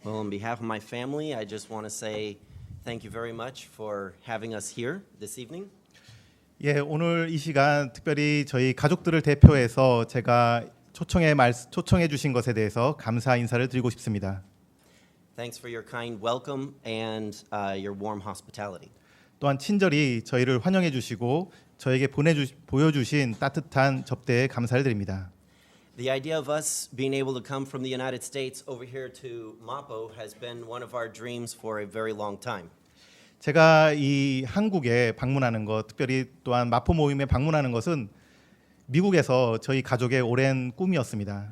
Well, on behalf of my family, I just want to say thank you very much for having us here this evening. 예, 오늘 이 시간 특별히 저희 가족들을 대표해서 제가 초청해 주신 것에 대해서 감사 인사를 드리고 싶습니다. Thanks for your kind welcome and your warm hospitality. 또한 친절히 저희를 환영해 주시고 저에게 보여주신 따뜻한 접대에 감사를 드립니다. The idea of us being able to come from the United States over here to Mapo has been one of our dreams for a very long time. 제가 이 한국에 방문하는 것, 특별히 또한 마포 모임에 방문하는 것은 미국에서 저희 가족의 오랜 꿈이었습니다.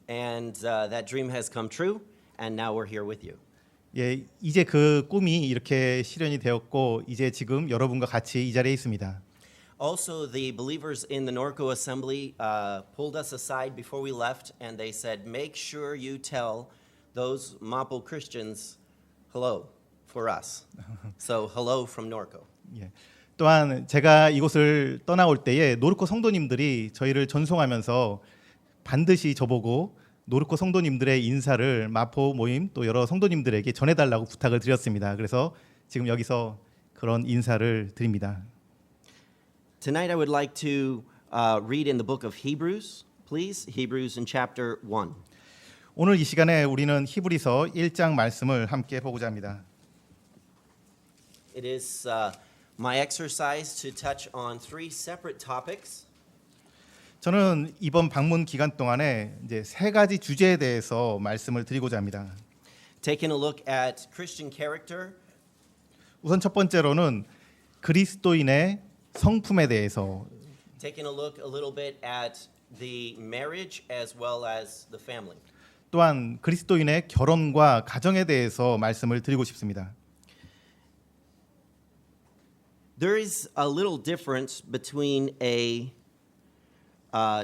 And that dream has come true, and now we're here with you. 예, 이제 그 꿈이 이렇게 실현이 되었고 이제 지금 여러분과 같이 이 자리에 있습니다. Also, the believers in the Norco Assembly pulled us aside before we left, and they said, make sure you tell those Mapo Christians hello for us. So, hello from Norco. 예. 또한 제가 이곳을 떠나올 때에 노르코 성도님들이 저희를 전송하면서 반드시 저보고 노르코 성도님들의 인사를 마포 모임 또 여러 성도님들에게 전해달라고 부탁을 드렸습니다. 그래서 지금 여기서 그런 인사를 드립니다. Tonight I would like to read in the book of Hebrews, please. Hebrews in chapter 1. 오늘 이 시간에 우리는 히브리서 1장 말씀을 함께 보고자 합니다. It is my exercise to touch on three separate topics. 저는 이번 방문 기간 동안에 이제 세 가지 주제에 대해서 말씀을 드리고자 합니다. Taking a look at Christian character, 우선 첫 번째로는 그리스도인의 성품에 대해서 taking a look a little bit at the marriage as well as the family. 또한 그리스도인의 결혼과 가정에 대해서 말씀을 드리고 싶습니다. There is a little difference between a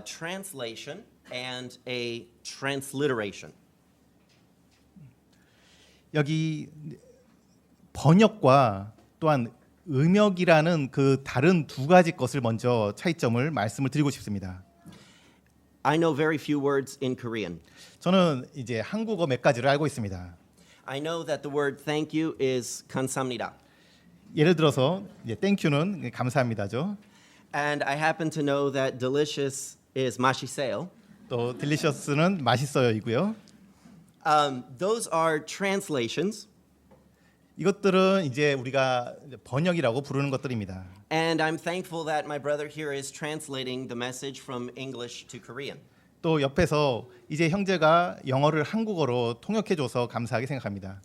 translation and a transliteration. 여기 번역과 또한 음역이라는 그 다른 두 가지 것을 먼저 차이점을 말씀을 드리고 싶습니다. I know very few words in Korean. 저는 이제 한국어 몇 가지를 알고 있습니다. I know that the word thank you is 감사합니다. 예를 들어서 이제 땡큐는 감사합니다죠. And I happen to know that delicious is 맛있어요. 또 딜리셔스는 맛있어요이고요. Those are translations. 이것들은 이제 우리가 번역이라고 부르는 것들입니다. And I'm thankful that my brother here is translating the message from English to Korean. 또 옆에서 이제 형제가 영어를 한국어로 통역해줘서 감사하게 생각합니다.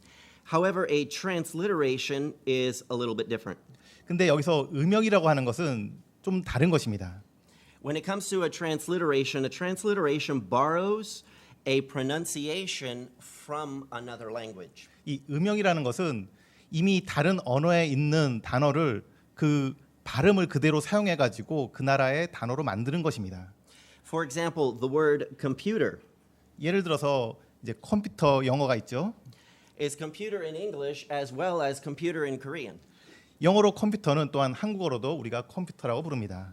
However, a transliteration is a little bit different. 근데 여기서 음역이라고 하는 것은 좀 다른 것입니다. When it comes to a transliteration borrows a pronunciation from another language. 이 음역이라는 것은 이미 다른 언어에 있는 단어를 그 발음을 그대로 사용해 가지고 그 나라의 단어로 만드는 것입니다. For example, the word computer 예를 들어서 이제 컴퓨터 영어가 있죠. is computer in English as well as computer in Korean. 영어로 컴퓨터는 또한 한국어로도 우리가 컴퓨터라고 부릅니다.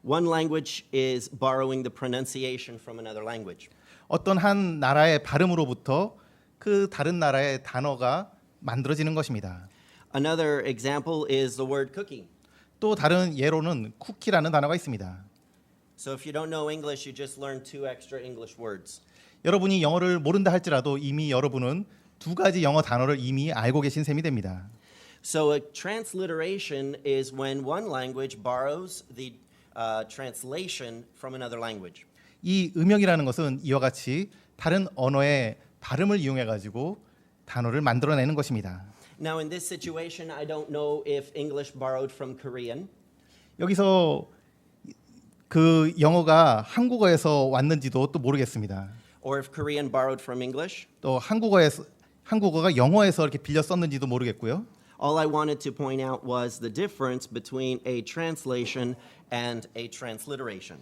One language is borrowing the pronunciation from another language. 어떤 한 나라의 발음으로부터 그 다른 나라의 단어가 만들어지는 것입니다. Another example is the word cookie. 또 다른 예로는 쿠키라는 단어가 있습니다. So if you don't know English, you just learn two extra English words. 여러분이 영어를 모른다 할지라도 이미 여러분은 두 가지 영어 단어를 이미 알고 계신 셈이 됩니다. So a transliteration is when one language borrows the translation from another language. 이 음역이라는 것은 이와 같이 다른 언어의 발음을 이용해 가지고 단어를 만들어내는 것입니다. Now in this situation, I don't know if English borrowed from Korean. 여기서 그 영어가 한국어에서 왔는지도 또 모르겠습니다. Or if Korean borrowed from English. 또 한국어가 영어에서 이렇게 빌려 썼는지도 모르겠고요. All I wanted to point out was the difference between a translation and a transliteration.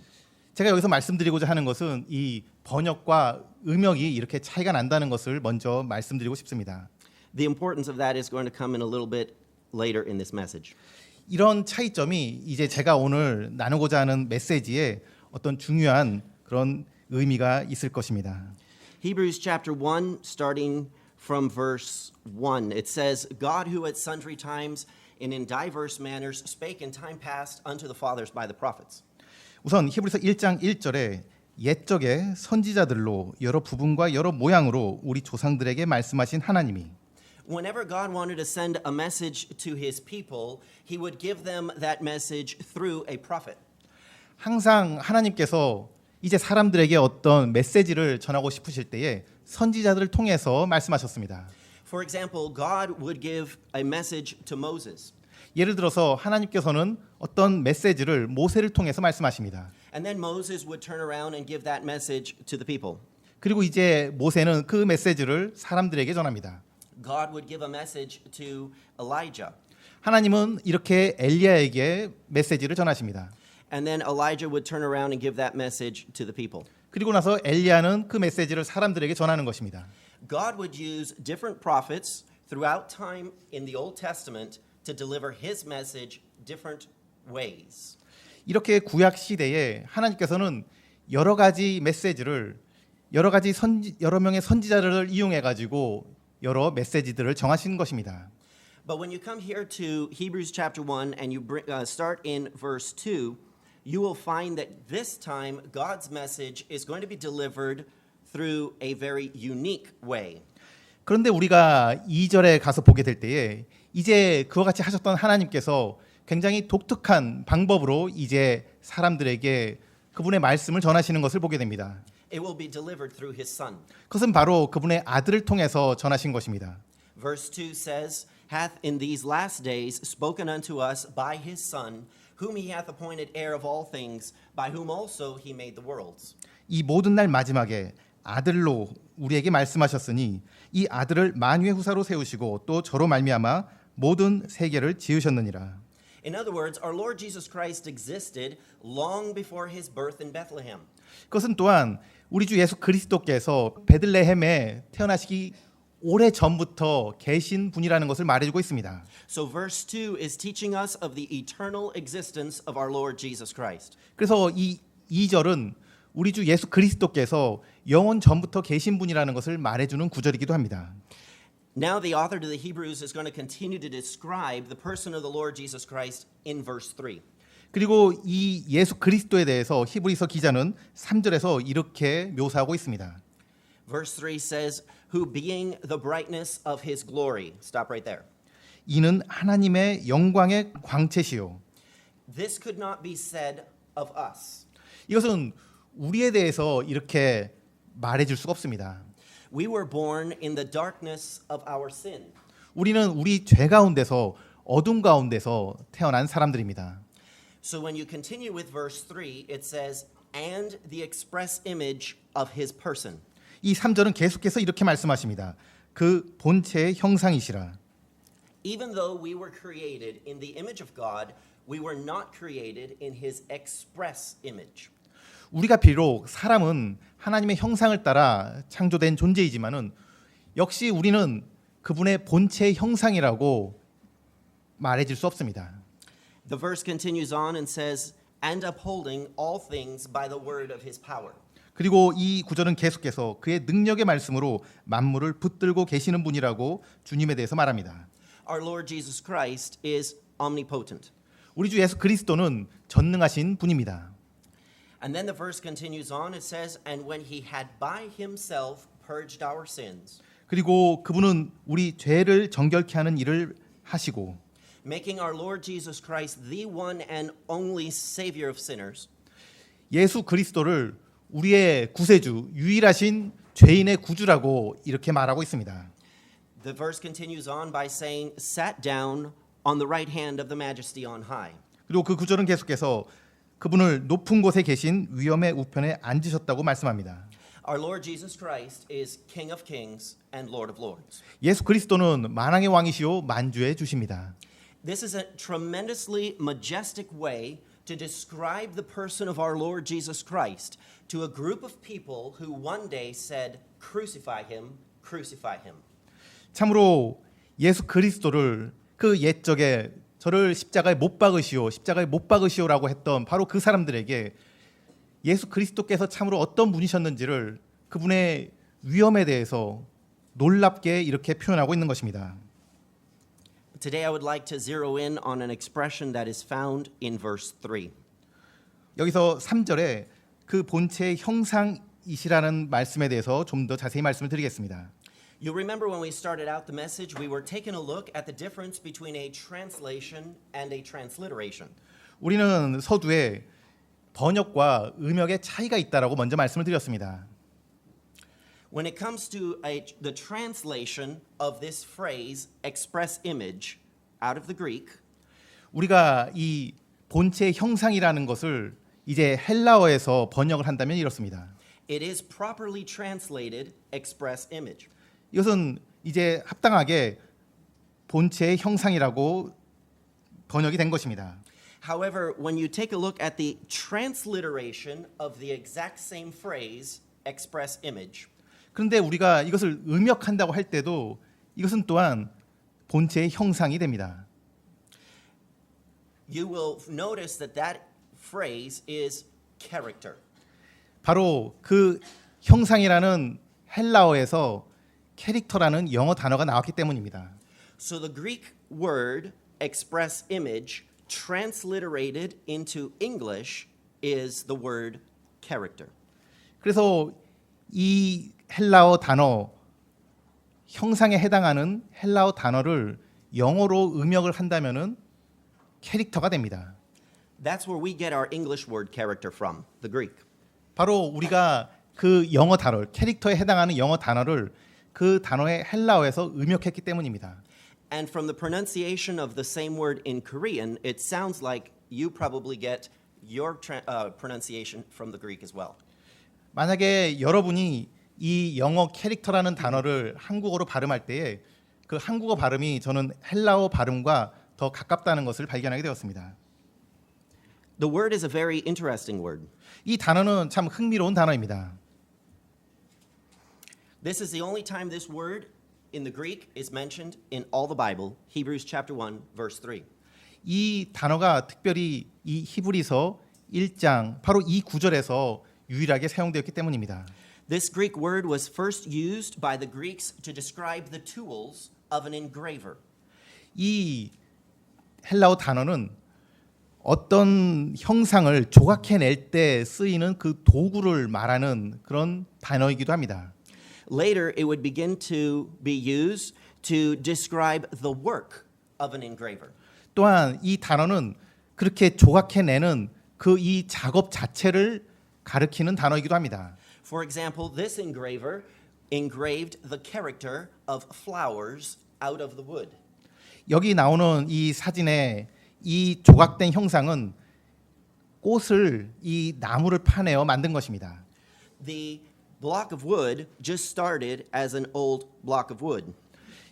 제가 여기서 말씀드리고자 하는 것은 이 번역과 음역이 이렇게 차이가 난다는 것을 먼저 말씀드리고 싶습니다. The importance of that is going to come in a little bit later in this message. 이런 차이점이 이제 제가 오늘 나누고자 하는 메시지에 어떤 중요한 그런 의미가 있을 것입니다. Hebrews chapter 1 starting from verse 1. It says, God who at sundry times and in diverse manners spake in time past unto the fathers by the prophets. 우선 히브리서 1장 1절에 옛적에 선지자들로 여러 부분과 여러 모양으로 우리 조상들에게 말씀하신 하나님이 Whenever God wanted to send a message to his people, he would give them that message through a prophet. 항상 하나님께서 이제 사람들에게 어떤 메시지를 전하고 싶으실 때에 선지자들을 통해서 말씀하셨습니다. For example, God would give a message to Moses. 예를 들어서 하나님께서는 어떤 메시지를 모세를 통해서 말씀하십니다. And then Moses would turn around and give that message to the people. 그리고 이제 모세는 그 메시지를 사람들에게 전합니다. God would give a message to Elijah. 하나님은 이렇게 엘리야에게 메시지를 전하십니다. And then Elijah would turn around and give that message to the people. 그리고 나서 엘리야는 그 메시지를 사람들에게 전하는 것입니다. God would use different prophets throughout time in the Old Testament to deliver his message different ways. 이렇게 구약 시대에 하나님께서는 여러 가지 메시지를 여러 명의 선지자를 이용해 가지고 여러 메시지들을 정하신 것입니다. But when you come here to Hebrews chapter 1 and you start in verse 2, you will find that this time God's message is going to be delivered through a very unique way. 그런데 우리가 2절에 가서 보게 될 때에 이제 그와 같이 하셨던 하나님께서 굉장히 독특한 방법으로 이제 사람들에게 그분의 말씀을 전하시는 것을 보게 됩니다. It will be delivered through his son. 그것은 바로 그분의 아들을 통해서 전하신 것입니다. Verse 2 says, hath in these last days spoken unto us by his son, whom he hath appointed heir of all things, by whom also he made the worlds. 이 모든 날 마지막에 아들로 우리에게 말씀하셨으니 이 아들을 만유의 후사로 세우시고 또 저로 말미암아 모든 세계를 지으셨느니라. In other words, our Lord Jesus Christ existed long before his birth in Bethlehem. 그것은 또한 우리 주 예수 그리스도께서 베들레헴에 태어나시기 오래 전부터 계신 분이라는 것을 말해주고 있습니다. So verse 2 is teaching us of the eternal existence of our Lord Jesus Christ. 그래서 이 2절은 우리 주 예수 그리스도께서 영원 전부터 계신 분이라는 것을 말해주는 구절이기도 합니다. Now the author to the Hebrews is going to continue to describe the person of the Lord Jesus Christ in verse 3. 그리고 이 예수 그리스도에 대해서 히브리서 기자는 3절에서 이렇게 묘사하고 있습니다. Verse 3 says, who being the brightness of his glory. Stop right there. 이는 하나님의 영광의 광채시요. This could not be said of us. 이것은 우리에 대해서 이렇게 말해줄 수가 없습니다. We were born in the darkness of our sin. 우리는 우리 죄 가운데서 어둠 가운데서 태어난 사람들입니다. So when you continue with verse 3, it says, and the express image of his person. 이 3절은 계속해서 이렇게 말씀하십니다. 그 본체의 형상이시라. Even though we were created in the image of God, we were not created in his express image. 우리가 비록 사람은 하나님의 형상을 따라 창조된 존재이지만은 역시 우리는 그분의 본체의 형상이라고 말해질 수 없습니다. The verse continues on and says, and upholding all things by the word of his power. 그리고 이 구절은 계속해서 그의 능력의 말씀으로 만물을 붙들고 계시는 분이라고 주님에 대해서 말합니다. Our Lord Jesus Christ is omnipotent. 우리 주 예수 그리스도는 전능하신 분입니다. And then the verse continues on. It says, and when he had by himself purged our sins, 그리고 그분은 우리 죄를 정결케 하는 일을 하시고 making our Lord Jesus Christ the one and only Savior of sinners, 예수 그리스도를 우리의 구세주, 유일하신 죄인의 구주라고 이렇게 말하고 있습니다. the verse continues on by saying, sat down on the right hand of the majesty on high. 그리고 그 구절은 계속해서 그분을 높은 곳에 계신 위엄의 우편에 앉으셨다고 말씀합니다. Our Lord Jesus Christ is King of kings and Lord of lords. 예수 그리스도는 만왕의 왕이시요 만주의 주십니다. This is a tremendously majestic way to describe the person of our Lord Jesus Christ to a group of people who one day said, crucify him, crucify him. 참으로 예수 그리스도를 그 옛적에 저를 십자가에 못 박으시오, 십자가에 못 박으시오라고 했던 바로 그 사람들에게 예수 그리스도께서 참으로 어떤 분이셨는지를 그분의 위엄에 대해서 놀랍게 이렇게 표현하고 있는 것입니다. Today I would like to zero in on an expression that is found in verse 3. 여기서 3절에 그 본체의 형상이시라는 말씀에 대해서 좀 더 자세히 말씀을 드리겠습니다. You'll remember when we started out the message, we were taking a look at the difference between a translation and a transliteration. 우리는 서두에 번역과 음역의 차이가 있다라고 먼저 말씀을 드렸습니다. When it comes to the translation of this phrase, express image, out of the Greek, 우리가 이 본체의 형상이라는 것을 이제 헬라어에서 번역을 한다면 이렇습니다. it is properly translated express image. 이것은 이제 합당하게 본체의 형상이라고 번역이 된 것입니다. However, when you take a look at the transliteration of the exact same phrase, express image, 그런데 우리가 이것을 음역한다고 할 때도 이것은 또한 본체의 형상이 됩니다. you will notice that that phrase is character. 바로 그 형상이라는 헬라어에서 캐릭터라는 영어 단어가 나왔기 때문입니다. So the Greek word express image transliterated into English is the word character. 그래서 이 헬라어 단어 형상에 해당하는 헬라어 단어를 영어로 음역을 한다면은 캐릭터가 됩니다. That's where we get our English word character from, the Greek. 바로 우리가 그 영어 단어, 캐릭터에 해당하는 영어 단어를 그 단어의 헬라어에서 음역했기 때문입니다. And from the pronunciation of the same word in Korean, it sounds like you probably get your pronunciation from the Greek as well. 만약에 여러분이 이 영어 캐릭터라는 단어를 한국어로 발음할 때에 그 한국어 발음이 저는 헬라어 발음과 더 가깝다는 것을 발견하게 되었습니다. The word is a very interesting word. 이 단어는 참 흥미로운 단어입니다. This is the only time this word in the Greek is mentioned in all the Bible, Hebrews chapter 1, verse 3. 이 단어가 특별히 이 히브리서 1장 바로 이 구절에서 유일하게 사용되었기 때문입니다. This Greek word was first used by the Greeks to describe the tools of an engraver. 이 헬라어 단어는 어떤 형상을 조각해낼 때 쓰이는 그 도구를 말하는 그런 단어이기도 합니다. Later, it would begin to be used to describe the work of an engraver. 또한 이 단어는 그렇게 조각해내는 그 이 작업 자체를 가리키는 단어이기도 합니다. For example, this engraver engraved the character of flowers out of the wood. 여기 나오는 이 사진에 이 조각된 형상은 꽃을 이 나무를 파내어 만든 것입니다. The block of wood just started as an old block of wood.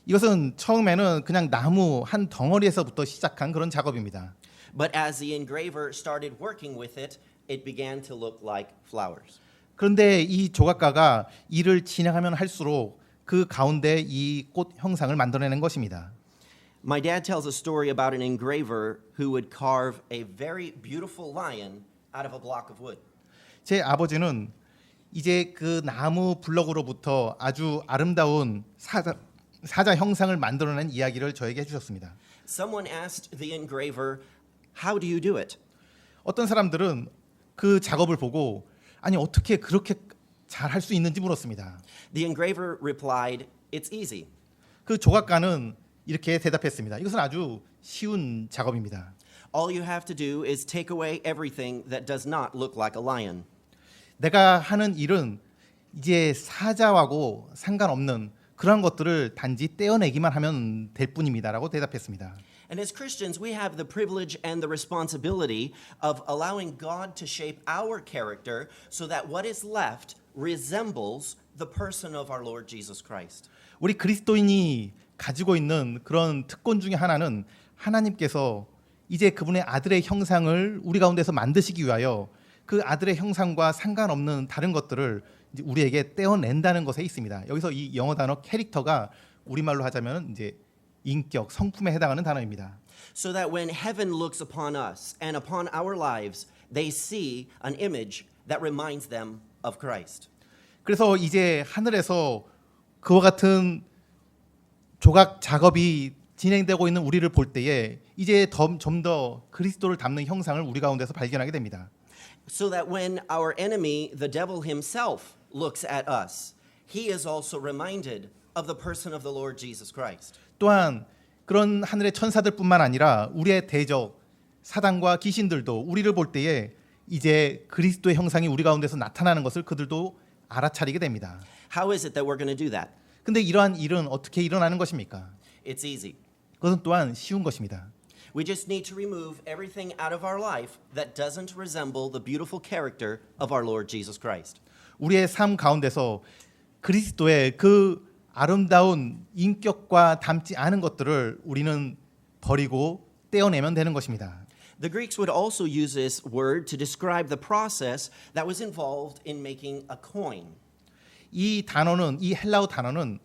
이것은 처음에는 그냥 나무 한 덩어리에서부터 시작한 그런 작업입니다. But as the engraver started working with it, it began to look like flowers. 그런데 이 조각가가 일을 진행하면 할수록 그 가운데 이 꽃 형상을 만들어내는 것입니다. My dad tells a story about an engraver who would carve a very beautiful lion out of a block of wood. 제 아버지는 이제 그 나무 블럭으로부터 아주 아름다운 사자 형상을 만들어낸 이야기를 저에게 해주셨습니다. Someone asked the engraver, "How do you do it?" 어떤 사람들은 그 작업을 보고 아니 어떻게 그렇게 잘 할 수 있는지 물었습니다. The engraver replied, "It's easy. 그 조각가는 이렇게 대답했습니다. 이것은 아주 쉬운 작업입니다. All you have to do is take away everything that does not look like a lion." 내가 하는 일은 이제 사자하고 상관없는 그런 것들을 단지 떼어내기만 하면 될 뿐입니다라고 대답했습니다. And as Christians, we have the privilege and the responsibility of allowing God to shape our character so that what is left resembles the person of our Lord Jesus Christ. 우리 그리스도인이 가지고 있는 그런 특권 중에 하나는 하나님께서 이제 그분의 아들의 형상을 우리 가운데서 만드시기 위하여 그 아들의 형상과 상관없는 다른 것들을 이제 우리에게 떼어낸다는 것에 있습니다. 여기서 이 영어 단어 캐릭터가 우리말로 하자면 이제 인격, 성품에 해당하는 단어입니다. So that when heaven looks upon us and upon our lives, they see an image that reminds them of Christ. 그래서 이제 하늘에서 그와 같은 조각 작업이 진행되고 있는 우리를 볼 때에 이제 좀 더 그리스도를 닮는 형상을 우리 가운데서 발견하게 됩니다. So that when our enemy, the devil himself, looks at us, he is also reminded of the person of the Lord Jesus Christ. 또한 그런 하늘의 천사들뿐만 아니라 우리의 대적 사단과 귀신들도 우리를 볼 때에 이제 그리스도의 형상이 우리 가운데서 나타나는 것을 그들도 알아차리게 됩니다. How is it that we're going to do that? 근데 이러한 일은 어떻게 일어나는 것입니까? It's easy. 그것은 또한 쉬운 것입니다. We just need to remove everything out of our life that doesn't resemble the beautiful character of our Lord Jesus Christ. 우리의 삶 가운데서 그리스도의 그 아름다운 인격과 닮지 않은 것들을 우리는 버리고 떼어내면 되는 것입니다. The Greeks would also use this word to describe the process that was involved in making a coin. 이 단어는 이 헬라어 단어는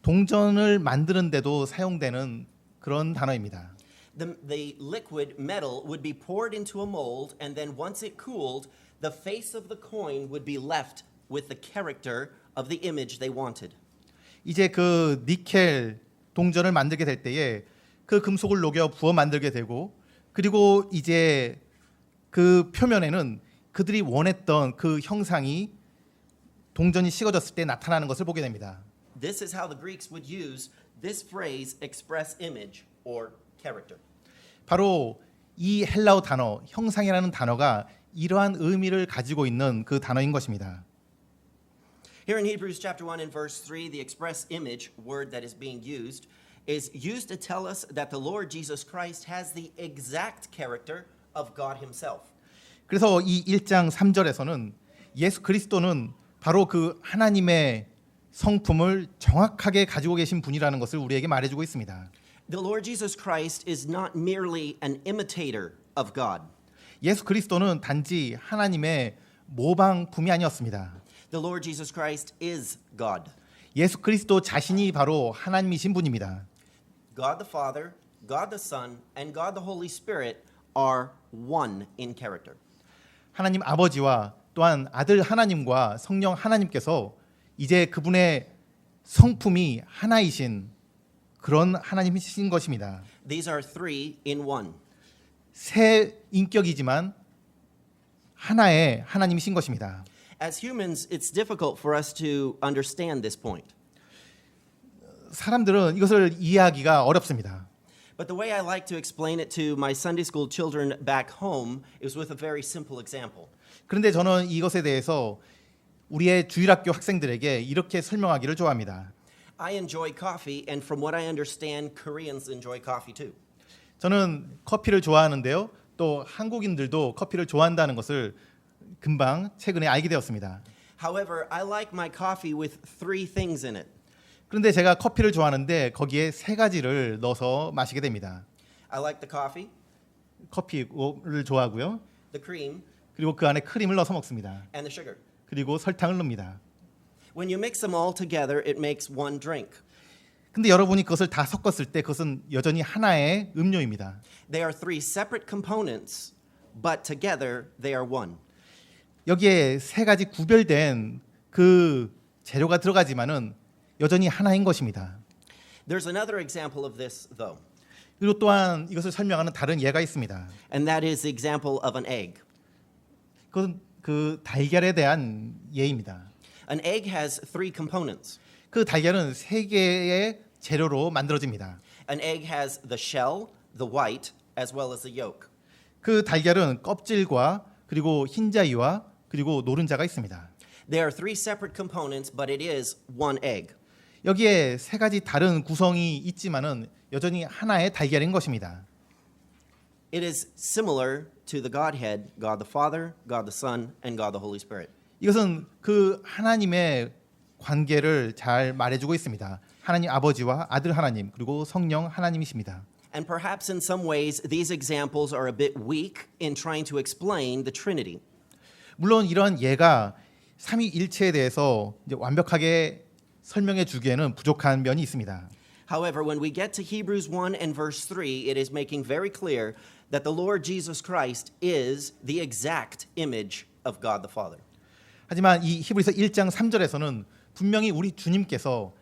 동전을 만드는데도 사용되는 그런 단어입니다. The liquid metal would be poured into a mold, and then once it cooled, the face of the coin would be left with the character of the image they wanted. 이제 그 니켈 동전을 만들게 될 때에 그 금속을 녹여 부어 만들게 되고 그리고 이제 그 표면에는 그들이 원했던 그 형상이 동전이 식어졌을 때 나타나는 것을 보게 됩니다. This is how the Greeks would use this phrase express image or character. 바로 이 헬라어 단어 형상이라는 단어가 이러한 의미를 가지고 있는 그 단어인 것입니다. Here in Hebrews chapter 1 and verse 3, the express image word that is being used is used to tell us that the Lord Jesus Christ has the exact character of God himself. 그래서 이 1장 3절에서는 예수 그리스도는 바로 그 하나님의 성품을 정확하게 가지고 계신 분이라는 것을 우리에게 말해주고 있습니다. The Lord Jesus Christ is not merely an imitator of God. 예수 그리스도는 단지 하나님의 모방품이 아니었습니다. The Lord Jesus Christ is God. 예수 그리스도 자신이 바로 하나님이신 분입니다. God the Father, God the Son, and God the Holy Spirit are one in character. 하나님 아버지와 또한 아들 하나님과 성령 하나님께서 이제 그분의 성품이 하나이신 그런 하나님이신 것입니다. These are three in one. 세 인격이지만 하나의 하나님이신 것입니다. As humans, it's difficult for us to understand this point. 사람들은 이것을 이해하기가 어렵습니다. But the way I like to explain it to my Sunday school children back home is with a very simple example. 그런데 저는 이것에 대해서 우리의 주일학교 학생들에게 이렇게 설명하기를 좋아합니다. I enjoy coffee, and from what I understand, Koreans enjoy coffee too. 저는 커피를 좋아하는데요. 또 한국인들도 커피를 좋아한다는 것을 금방 최근에 알게 되었습니다. However, I like my coffee with three things in it. 그런데 제가 커피를 좋아하는데 거기에 세 가지를 넣어서 마시게 됩니다. I like the coffee, 커피를 좋아하고요. the cream, 그리고 그 안에 크림을 넣어서 먹습니다. and the sugar. 그리고 설탕을 넣습니다. When you mix them all together, it makes one drink. 근데 여러분이 그것을 다 섞었을 때 그것은 여전히 하나의 음료입니다. They are three separate components, but together they are one. 여기에 세 가지 구별된 그 재료가 들어가지만은 여전히 하나인 것입니다. There's another example of this, though, 그리고 또한 이것을 설명하는 다른 예가 있습니다. and that is the example of an egg. 그것은 그 달걀에 대한 예입니다. An egg has three components. 그 달걀은 세 개의 재료로 만들어집니다. An egg has the shell, the white, as well as the yolk. 그 달걀은 껍질과 그리고 흰자위와 그리고 노른자가 있습니다. There are three separate components, but it is one egg. 여기에 세 가지 다른 구성이 있지만은 여전히 하나의 달걀인 것입니다. It is similar to the Godhead, God the Father, God the Son, and God the Holy Spirit. 이것은 그 하나님의 관계를 잘 말해주고 있습니다. 하나님 아버지와 아들 하나님 그리고 성령 하나님이십니다. And perhaps in some ways, these examples are a bit weak in trying to explain the Trinity. 물론 이러한 예가 삼위일체에 대해서 이제 완벽하게 설명해 주기에는 부족한 면이 있습니다. However, when we get to Hebrews 1 and verse 3, it is making very clear that the Lord Jesus Christ is the exact image of God the Father. 하지만 이 히브리서 1장 3절에서는 분명히 우리 주님께서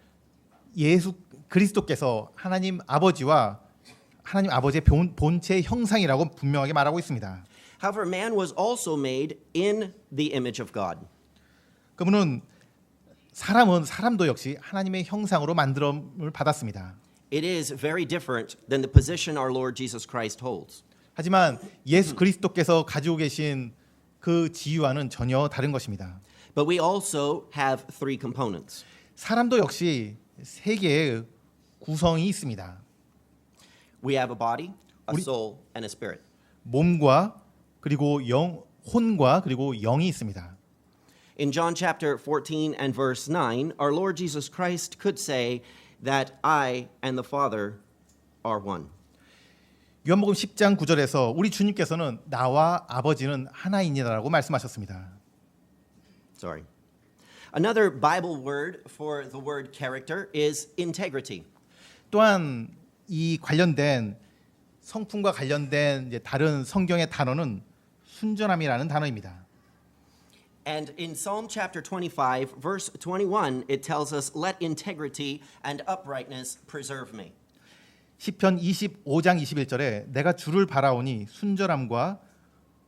예수 그리스도께서 하나님 아버지의 본체의 형상이라고 분명하게 말하고 있습니다. However, man was also made in the image of God. 그러면 사람도 역시 하나님의 형상으로 만들음을 받았습니다. It is very different than the position our Lord Jesus Christ holds. 하지만 예수 그리스도께서 가지고 계신 그 지위와는 전혀 다른 것입니다. But we also have three components. 사람도 역시 세 개의 구성이 있습니다. We have a body, a 우리- soul, and a spirit. 몸과 그리고 혼과 그리고 영이 있습니다. In John chapter 14 and verse 9, our Lord Jesus Christ could say that I and the Father are one. 요한복음 10장 9절에서 우리 주님께서는 나와 아버지는 하나이니다라고 말씀하셨습니다. Sorry. Another Bible word for the word character is integrity. 또한 이 관련된 성품과 관련된 이제 다른 성경의 단어는 순전함이라는 단어입니다. And in Psalm chapter 25, verse 21, it tells us, let integrity and uprightness preserve me. 시편 25장 21절에 내가 주를 바라오니 순전함과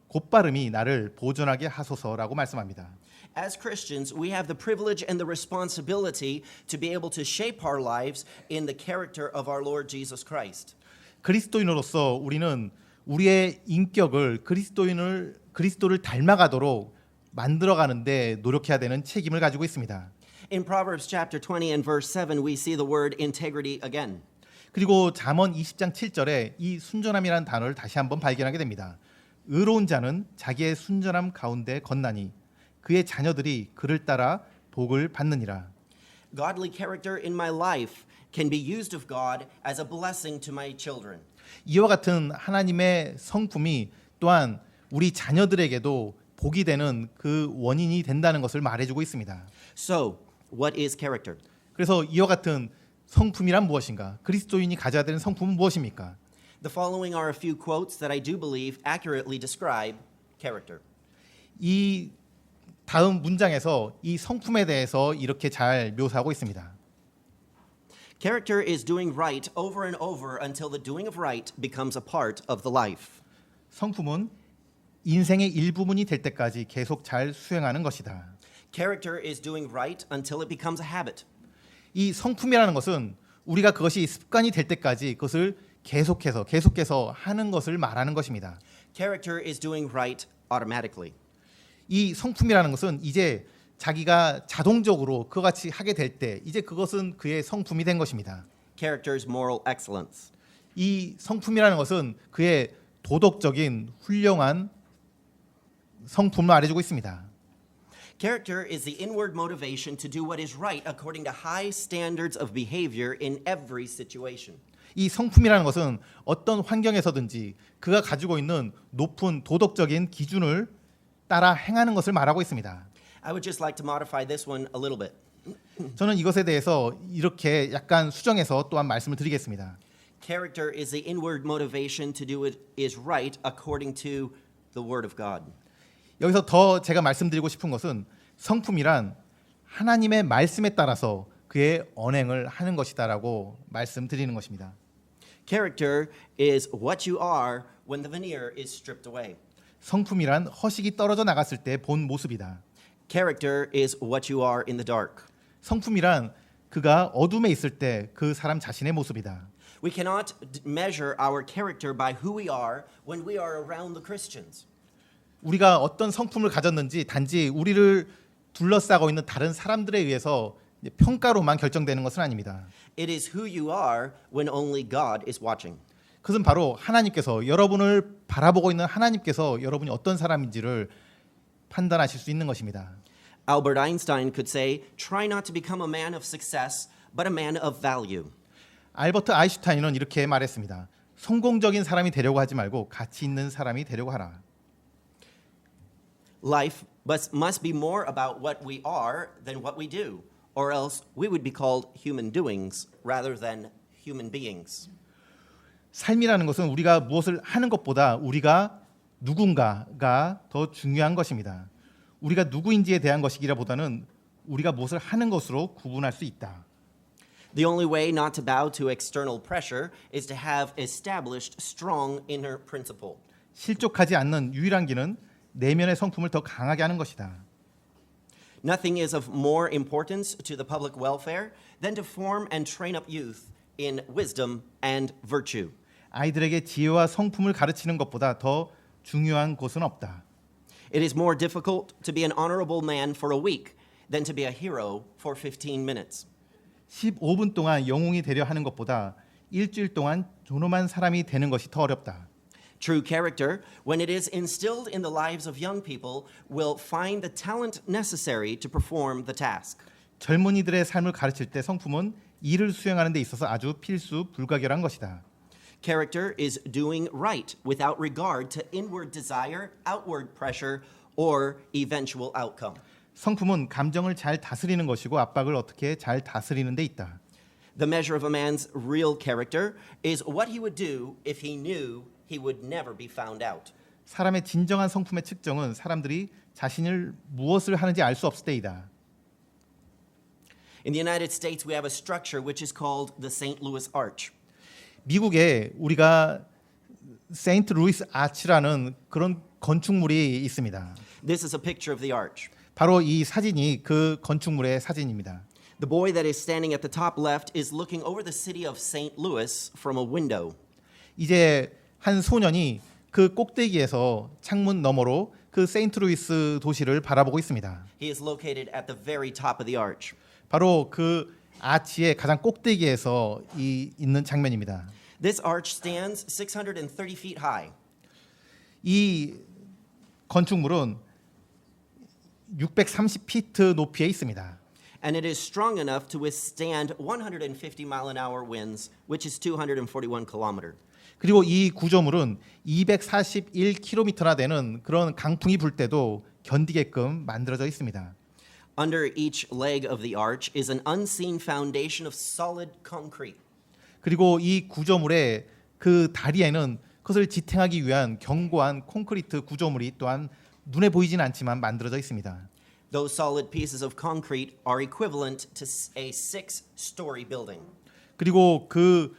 곧바름이 나를 보존하게 하소서라고 말씀합니다. As Christians, we have the privilege and the responsibility to be able to shape our lives in the character of our Lord Jesus Christ. 그리스도인으로서 우리는 우리의 인격을 그리스도를 닮아가도록 만들어가는데 노력해야 되는 책임을 가지고 있습니다. In Proverbs chapter 20 and verse 7, we see the word integrity again. 그리고 잠언 20장 7절에 이 순전함이라는 단어를 다시 한번 발견하게 됩니다. 의로운 자는 자기의 순전함 가운데 건나니 그의 자녀들이 그를 따라 복을 받느니라. Godly character in my life can be used of God as a blessing to my children. 이와 같은 하나님의 성품이 또한 우리 자녀들에게도 복이 되는 그 원인이 된다는 것을 말해주고 있습니다. So, what is character? 그래서 이와 같은 성품이란 무엇인가? 그리스도인이 가져야 되는 성품은 무엇입니까? The following are a few quotes that I do believe accurately describe character. 이 다음 문장에서 이 성품에 대해서 이렇게 잘 묘사하고 있습니다. Character is doing right over and over until the doing of right becomes a part of the life. 성품은 인생의 일부분이 될 때까지 계속 잘 수행하는 것이다. Character is doing right until it becomes a habit. 이 성품이라는 것은 우리가 그것이 습관이 될 때까지 그것을 계속해서 하는 것을 말하는 것입니다. Character is doing right automatically. 이 성품이라는 것은 이제 자기가 자동적으로 그와 같이 하게 될 때 이제 그것은 그의 성품이 된 것입니다. Character's moral excellence. 이 성품이라는 것은 그의 도덕적인 훌륭한 성품을 말해주고 있습니다. Character is the inward motivation to do what is right according to high standards of behavior in every situation. 이 성품이라는 것은 어떤 환경에서든지 그가 가지고 있는 높은 도덕적인 기준을 따라 행하는 것을 말하고 있습니다. I would just like to modify this one a little bit. 저는 이것에 대해서 이렇게 약간 수정해서 또한 말씀을 드리겠습니다. Character is the inward motivation to do what is right according to the Word of God. 여기서 더 제가 말씀드리고 싶은 것은 성품이란 하나님의 말씀에 따라서 그의 언행을 하는 것이다라고 말씀드리는 것입니다. Character is what you are when the veneer is stripped away. 성품이란 허식이 떨어져 나갔을 때 본 모습이다. Character is what you are in the dark. 성품이란 그가 어둠에 있을 때 그 사람 자신의 모습이다. We cannot measure our character by who we are when we are around the Christians. 우리가 어떤 성품을 가졌는지 단지 우리를 둘러싸고 있는 다른 사람들에 의해서 평가로만 결정되는 것은 아닙니다. It is who you are when only God is watching. 그것은 바로 하나님께서 여러분을 바라보고 있는 하나님께서 여러분이 어떤 사람인지를 판단하실 수 있는 것입니다. Albert Einstein could say, try not to become a man of success, but a man of value. 알버트 아인슈타인은 이렇게 말했습니다. 성공적인 사람이 되려고 하지 말고 가치 있는 사람이 되려고 하라. Life must be more about what we are than what we do, or else we would be called human doings rather than human beings. 삶이라는 것은 우리가 무엇을 하는 것보다 우리가 누군가가 더 중요한 것입니다. 우리가 누구인지에 대한 것이기보다는 우리가 무엇을 하는 것으로 구분할 수 있다. The only way not to bow to external pressure is to have established strong inner principle. 실족하지 않는 유일한 길은 내면의 성품을 더 강하게 하는 것이다. Nothing is of more importance to the public welfare than to form and train up youth in wisdom and virtue. 아이들에게 지혜와 성품을 가르치는 것보다 더 중요한 것은 없다. It is more difficult to be an honorable man for a week than to be a hero for 15 minutes. 15분 동안 영웅이 되려 하는 것보다 일주일 동안 존엄한 사람이 되는 것이 더 어렵다. True character, when it is instilled in the lives of young people, will find the talent necessary to perform the task. 젊은이들의 삶을 가르칠 때 성품은 일을 수행하는 데 있어서 아주 필수 불가결한 것이다. Character is doing right without regard to inward desire, outward pressure, or eventual outcome. 성품은 감정을 잘 다스리는 것이고 압박을 어떻게 잘 다스리는 데 있다. The measure of a man's real character is what he would do if he knew he would never be found out. 사람의 진정한 성품의 측정은 사람들이 자신을 무엇을 하는지 알 수 없을 때이다. In the United States, we have a structure which is called the St. Louis Arch. 미국에 우리가 세인트 루이스 아치라는 그런 건축물이 있습니다. This is a picture of the arch. 바로 이 사진이 그 건축물의 사진입니다. The boy that is standing at the top left is looking over the city of St. Louis from a window. 이제 한 소년이 그 꼭대기에서 창문 너머로 그 세인트 루이스 도시를 바라보고 있습니다. He is located at the very top of the arch. 바로 그 아치의 가장 꼭대기에서 있는 장면입니다. This arch stands 630 feet high. 이 건축물은 630피트 높이에 있습니다. And it is strong enough to withstand 150 mile an hour winds, which is 241 kilometers. 그리고 이 구조물은 241km나 되는 그런 강풍이 불 때도 견디게끔 만들어져 있습니다. Under each leg of the arch is an unseen foundation of solid concrete. 그리고 이 구조물의 그 다리에는 그것을 지탱하기 위한 견고한 콘크리트 구조물이 또한 눈에 보이진 않지만 만들어져 있습니다. Those solid pieces of concrete are equivalent to a 6-story building. 그리고 그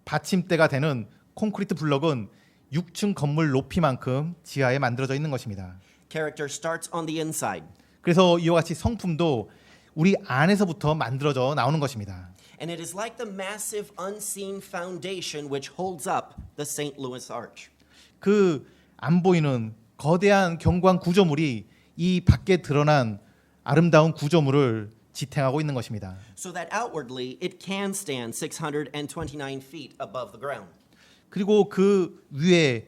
받침대가 되는 콘크리트 블럭은 6층 건물 높이만큼 지하에 만들어져 있는 것입니다. Character starts on the inside. 그래서 이와 같이 성품도 우리 안에서부터 만들어져 나오는 것입니다. And it is like the massive unseen foundation which holds up the St. Louis Arch. 그 안 보이는 거대한 견고한 구조물이 이 밖에 드러난 아름다운 구조물을 지탱하고 있는 것입니다. So that outwardly it can stand 629 feet above the ground. 그리고 그 위에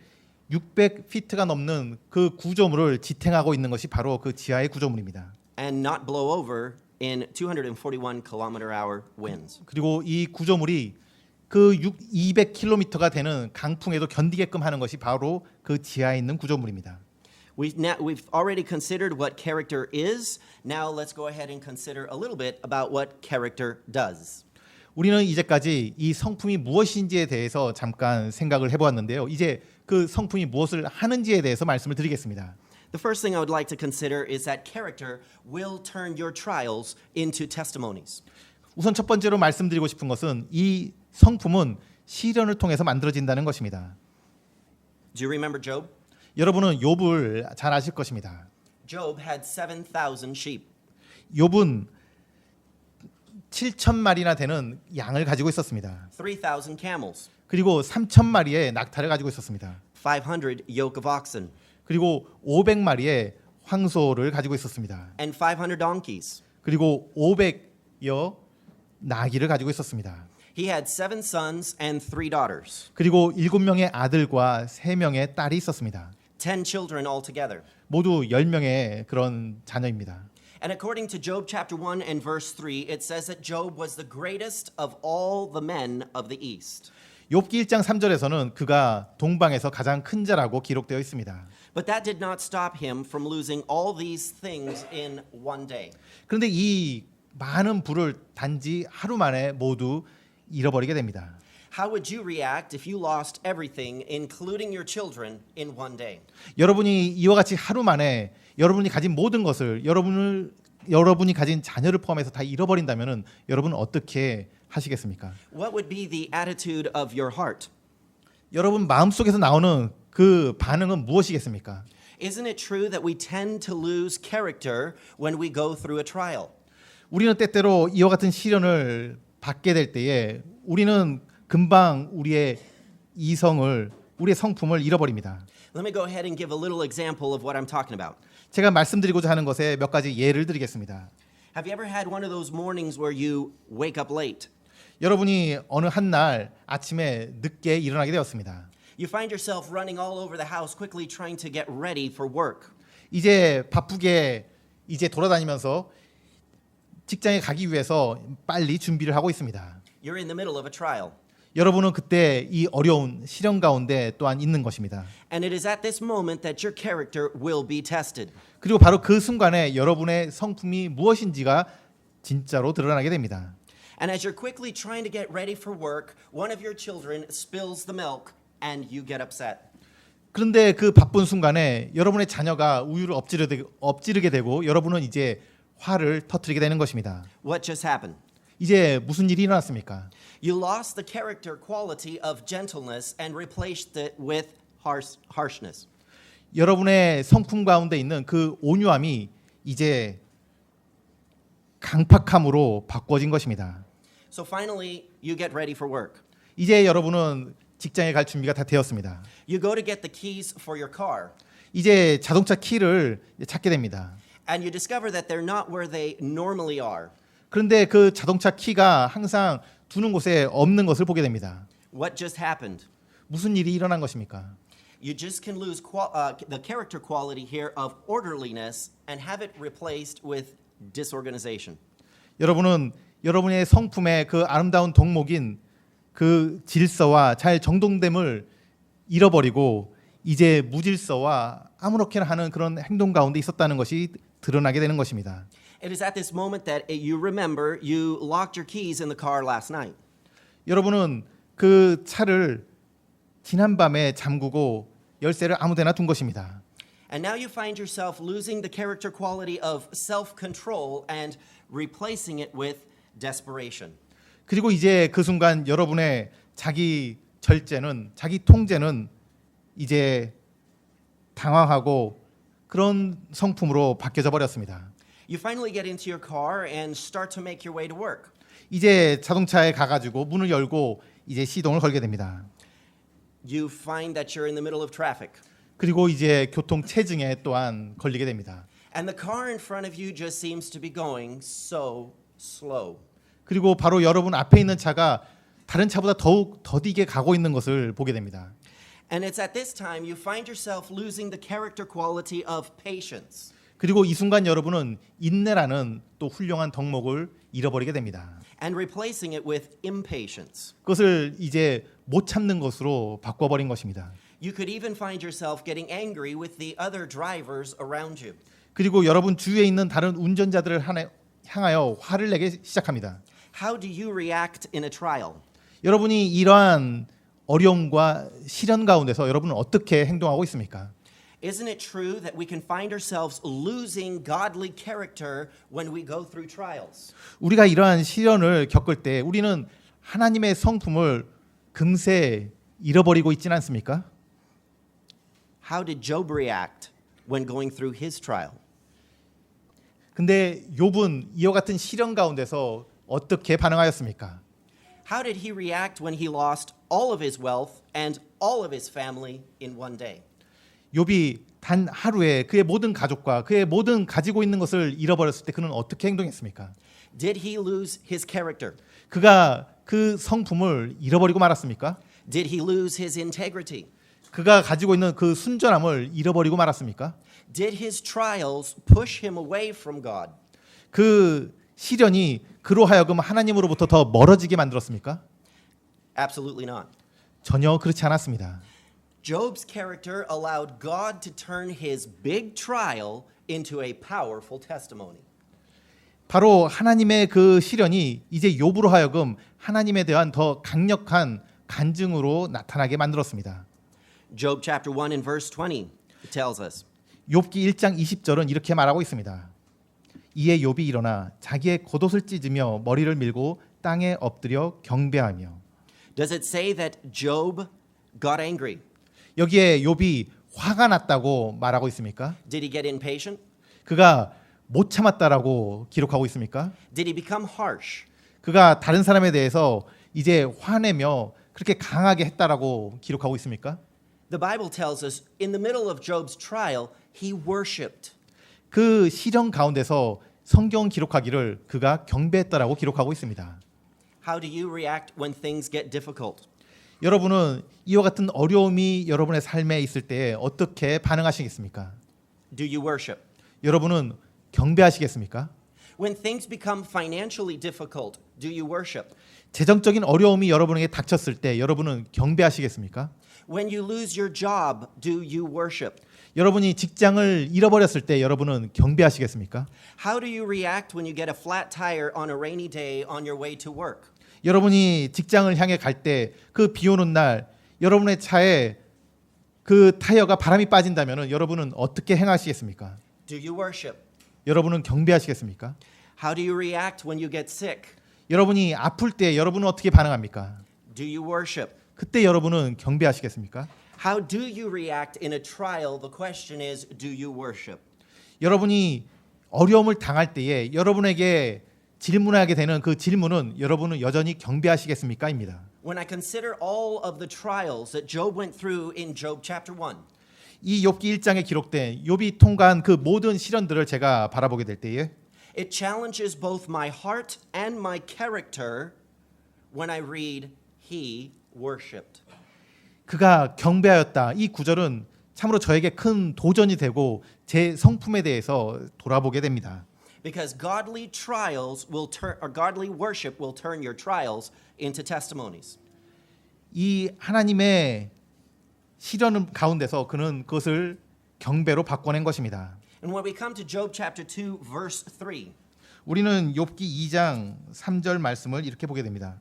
600피트가 넘는 그 구조물을 지탱하고 있는 것이 바로 그 지하의 구조물입니다. And not blow over in 241 kilometer hour winds. 그리고 이 구조물이 그 200km가 되는 강풍에도 견디게끔 하는 것이 바로 그 지하에 있는 구조물입니다. We've already considered what character is. Now let's go ahead and consider a little bit about what character does. 우리는 이제까지 이 성품이 무엇인지에 대해서 잠깐 생각을 해보았는데요. 이제 그 성품이 무엇을 하는지에 대해서 말씀을 드리겠습니다. The first thing I would like to consider is that character will turn your trials into testimonies. 우선 첫 번째로 말씀드리고 싶은 것은 이 성품은 시련을 통해서 만들어진다는 것입니다. Do you remember Job? 여러분은 욥을 잘 아실 것입니다. Job had 7,000 sheep. 욥은 7,000마리나 되는 양을 가지고 있었습니다. 3,000 camels. 그리고 3,000마리의 낙타를 가지고 있었습니다. 500 yoke of oxen. 그리고 500마리의 황소를 가지고 있었습니다. And 500 donkeys. 그리고 500여 나귀를 가지고 있었습니다. He had 7 sons and 3 daughters. 그리고 7명의 아들과 3명의 딸이 있었습니다. 10 children altogether. 모두 10명의 그런 자녀입니다. And according to Job chapter 1 and verse 3, it says that Job was the greatest of all the men of the east. 욥기 1장 3절에서는 그가 동방에서 가장 큰 자라고 기록되어 있습니다. But that did not stop him from losing all these things in one day. 그런데 이 많은 부를 단지 하루 만에 모두 잃어버리게 됩니다. How would you react if you lost everything, including your children, in one day? 여러분이 이와 같이 하루 만에 여러분이 가진 모든 것을 여러분이 가진 자녀를 포함해서 다 잃어버린다면은 여러분은 어떻게 하시겠습니까? What would be the attitude of your heart? 여러분 마음속에서 나오는 그 반응은 무엇이겠습니까? Isn't it true that we tend to lose character when we go through a trial? 우리는 때때로 이와 같은 시련을 받게 될 때에 우리는 금방 우리의 이성을, 우리의 성품을 잃어버립니다. Let me go ahead and give a little example of what I'm talking about. 제가 말씀드리고자 하는 것에 몇 가지 예를 드리겠습니다. Have you ever had one of those mornings where you wake up late? 여러분이 어느 한 날 아침에 늦게 일어나게 되었습니다. You find yourself running all over the house quickly trying to get ready for work. 이제 바쁘게 이제 돌아다니면서 직장에 가기 위해서 빨리 준비를 하고 있습니다. You're in the middle of a trial. 여러분은 그때 이 어려운 시련 가운데 또한 있는 것입니다. And it is at this moment that your character will be tested. 그리고 바로 그 순간에 여러분의 성품이 무엇인지가 진짜로 드러나게 됩니다. And as you're quickly trying to get ready for work, one of your children spills the milk and you get upset. 그런데 그 바쁜 순간에 여러분의 자녀가 우유를 엎지르게 되고 여러분은 이제 화를 터뜨리게 되는 것입니다. What just happened? 이제 무슨 일이 일어났습니까? You lost the character quality of gentleness and replaced it with harshness. 여러분의 성품 가운데 있는 그 온유함이 이제 강팍함으로 바꿔진 것입니다. So finally, you get ready for work. 이제 여러분은 직장에 갈 준비가 다 되었습니다. You go to get the keys for your car, 이제 자동차 키를 찾게 됩니다. and you discover that they're not where they normally are. 그런데 그 자동차 키가 항상 두는 곳에 없는 것을 보게 됩니다. What just happened? 무슨 일이 일어난 것입니까? You just can lose the character quality here of orderliness and have it replaced with disorganization. 여러분은 여러분의 성품의 그 아름다운 덕목인 그 질서와 잘 정돈됨을 잃어버리고 이제 무질서와 아무렇게나 하는 그런 행동 가운데 있었다는 것이 드러나게 되는 것입니다. It is at this moment that you remember you locked your keys in the car last night. 여러분은 그 차를 지난밤에 잠그고 열쇠를 아무데나 둔 것입니다. And now you find yourself losing the character quality of self-control and replacing it with desperation. 그리고 이제 그 순간 여러분의 자기 절제는, 자기 통제는 이제 당황하고 그런 성품으로 바뀌어져 버렸습니다. You finally get into your car and start to make your way to work. 이제 자동차에 가가지고 문을 열고 이제 시동을 걸게 됩니다. You find that you're in the middle of traffic. 그리고 이제 교통 체증에 또한 걸리게 됩니다. And the car in front of you just seems to be going so slow. 그리고 바로 여러분 앞에 있는 차가 다른 차보다 더욱 더디게 가고 있는 것을 보게 됩니다. And it's at this time you find yourself losing the character quality of patience. 그리고 이 순간 여러분은 인내라는 또 훌륭한 덕목을 잃어버리게 됩니다. And replacing it with impatience. 그것을 이제 못 참는 것으로 바꿔버린 것입니다. You could even find yourself getting angry with the other drivers around you. 그리고 여러분 주위에 있는 다른 운전자들을 향하여 화를 내기 시작합니다. How do you react in a trial? 여러분이 이러한 어려움과 시련 가운데서 여러분은 어떻게 행동하고 있습니까? Isn't it true that we can find ourselves losing godly character when we go through trials? 우리가 이러한 시련을 겪을 때 우리는 하나님의 성품을 금세 잃어버리고 있지는 않습니까? How did Job react when going through his trial? 근데 욥은 이와 같은 시련 가운데서 어떻게 반응하였습니까? How did he react when he lost all of his wealth and all of his family in one day? 욥이 단 하루에 그의 모든 가족과 그의 모든 가지고 있는 것을 잃어버렸을 때 그는 어떻게 행동했습니까? Did he lose his character? 그가 그 성품을 잃어버리고 말았습니까? Did he lose his integrity? 그가 가지고 있는 그 순전함을 잃어버리고 말았습니까? Did his trials push him away from God? 그 시련이 그로 하여금 하나님으로부터 더 멀어지게 만들었습니까? Absolutely not. 전혀 그렇지 않았습니다. Job's character allowed God to turn his big trial into a powerful testimony. 바로 하나님의 그 시련이 이제 욥으로 하여금 하나님에 대한 더 강력한 간증으로 나타나게 만들었습니다. Job chapter 1 and verse 20 it tells us. 욥기 1장 20절은 이렇게 말하고 있습니다. 이에 욥이 일어나 자기의 겉옷을 찢으며 머리를 밀고 땅에 엎드려 경배하며. Does it say that Job got angry? 여기에 욥이 화가 났다고 말하고 있습니까? Did he get impatient? 그가 못 참았다라고 기록하고 있습니까? Did he become harsh? 그가 다른 사람에 대해서 이제 화내며 그렇게 강하게 했다라고 기록하고 있습니까? The Bible tells us in the middle of Job's trial, he worshiped. 그 시련 가운데서 성경 기록하기를 그가 경배했다라고 기록하고 있습니다. How do you react when things get difficult? 여러분은 이와 같은 어려움이 여러분의 삶에 있을 때 어떻게 반응하시겠습니까? Do you worship? 여러분은 경배하시겠습니까? When things become financially difficult, do you worship? 재정적인 어려움이 여러분에게 닥쳤을 때 여러분은 경배하시겠습니까? When you lose your job, do you worship? 여러분이 직장을 잃어버렸을 때 여러분은 경배하시겠습니까? How do you react when you get a flat tire on a rainy day on your way to work? 여러분이 직장을 향해 갈 때 그 비 오는 날 여러분의 차에 그 타이어가 바람이 빠진다면 여러분은 어떻게 행하시겠습니까? Do you worship? 여러분은 경배하시겠습니까? How do you react when you get sick? 여러분이 아플 때 여러분은 어떻게 반응합니까? Do you worship? 그때 여러분은 경배하시겠습니까? How do you react in a trial? The question is, do you worship? 여러분이 어려움을 당할 때에 여러분에게 질문하게 되는 그 질문은 여러분은 여전히 경배하시겠습니까? 입니다. When I consider all of the trials that Job went through in Job chapter 1, 이 욥기 1장에 기록된 욥이 통과한 그 모든 시련들을 제가 바라보게 될 때에 it challenges both my heart and my character when I read he worshipped. 그가 경배하였다. 이 구절은 참으로 저에게 큰 도전이 되고 제 성품에 대해서 돌아보게 됩니다. Because godly trials will turn, or godly worship will turn your trials into testimonies. 이 하나님의 시련 가운데서 그는 그것을 경배로 바꿔낸 것입니다. And when we come to Job chapter 2 verse 3, 우리는 욥기 2장 3절 말씀을 이렇게 보게 됩니다.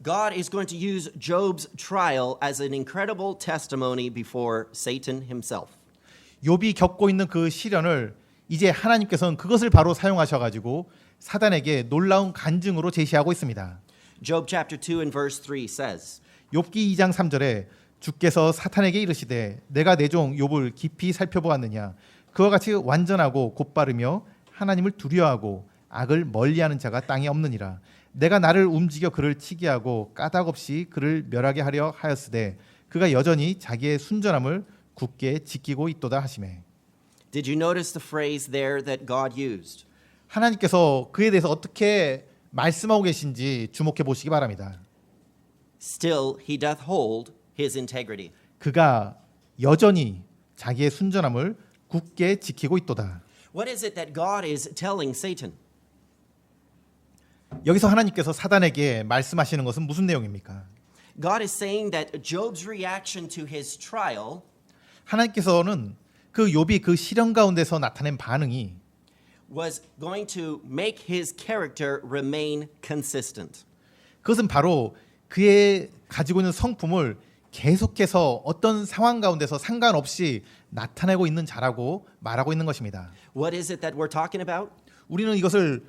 God is going to use Job's trial as an incredible testimony before Satan himself. 욥이 겪고 있는 그 시련을 이제 하나님께서는 그것을 바로 사용하셔 가지고 사단에게 놀라운 간증으로 제시하고 있습니다. Job chapter 2 and verse 3 says, 욥기 2장 3절에 주께서 사탄에게 이르시되 내가 내 종 욥을 깊이 살펴보았느냐 그와 같이 완전하고 곧바르며 하나님을 두려워하고 악을 멀리하는 자가 땅에 없느니라 내가 나를 움직여 그를 치게 하고 까닭없이 그를 멸하게 하려 하였으되 그가 여전히 자기의 순전함을 굳게 지키고 있도다 하시매. did you notice the phrase there that God used? 하나님께서 그에 대해서 어떻게 말씀하고 계신지 주목해 보시기 바랍니다. Still he doth hold his integrity. 그가 여전히 자기의 순전함을 굳게 지키고 있도다. What is it that God is telling Satan? 여기서 하나님께서 사단에게 말씀하시는 것은 무슨 내용입니까? God is saying that Job's reaction to his trial 하나님께서는 그 욥이 그 시련 가운데서 나타낸 반응이 was going to make his character remain consistent. 그것은 바로 그의 가지고 있는 성품을 계속해서 어떤 상황 가운데서 상관없이 나타내고 있는 자라고 말하고 있는 것입니다. What is it that we're talking about? 우리는 이것을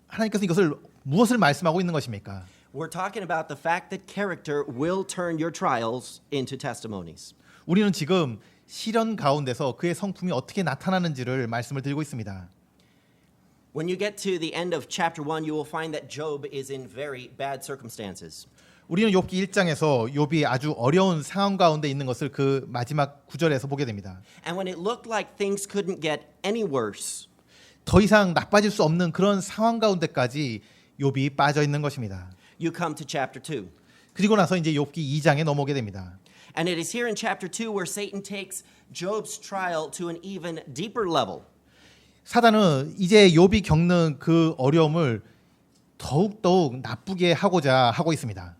하나님께서 이것을 무엇을 말씀하고 있는 것입니까? We're talking about the fact that character will turn your trials into testimonies. 우리는 지금 시련 가운데서 그의 성품이 어떻게 나타나는지를 말씀을 드리고 있습니다. When you get to the end of chapter 1, you will find that Job is in very bad circumstances. 우리는 욥기 1장에서 욥이 아주 어려운 상황 가운데 있는 것을 그 마지막 구절에서 보게 됩니다. And when it looked like things couldn't get any worse, 더 이상 나빠질 수 없는 그런 상황 가운데까지 욥이 빠져 있는 것입니다. you come to chapter 2. 그리고 나서 이제 욥기 2장에 넘어오게 됩니다. And it is here in chapter 2 where Satan takes Job's trial to an even deeper level. 사단은 이제 욥이 겪는 그 어려움을 더욱 나쁘게 하고자 하고 있습니다.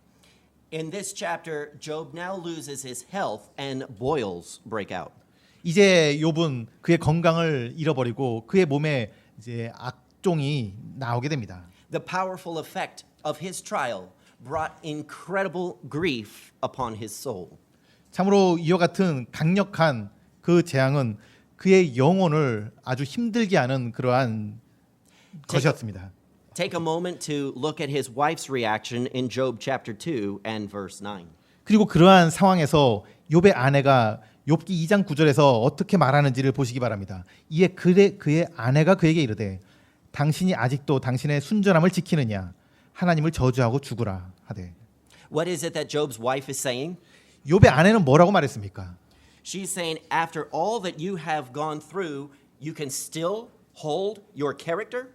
In this chapter, Job now loses his health and boils break out. 이제 욥은 그의 건강을 잃어버리고 그의 몸에 이제 악종이 나오게 됩니다. The powerful effect of his trial brought incredible grief upon his soul. 참으로 이와 같은 강력한 그 재앙은 그의 영혼을 아주 힘들게 하는 그러한 것이었습니다. Take a moment to look at his wife's reaction in Job chapter 2 and verse 9. 그리고 그러한 상황에서 욥의 아내가 욥기 2장 9절에서 어떻게 말하는지를 보시기 바랍니다. 이에 그의 아내가 그에게 이르되 당신이 아직도 당신의 순전함을 지키느냐 하나님을 저주하고 죽으라 하되. What is it that Job's wife is saying? 욥의 아내는 뭐라고 말했습니까? She's saying, after all that you have gone through, you can still hold your character?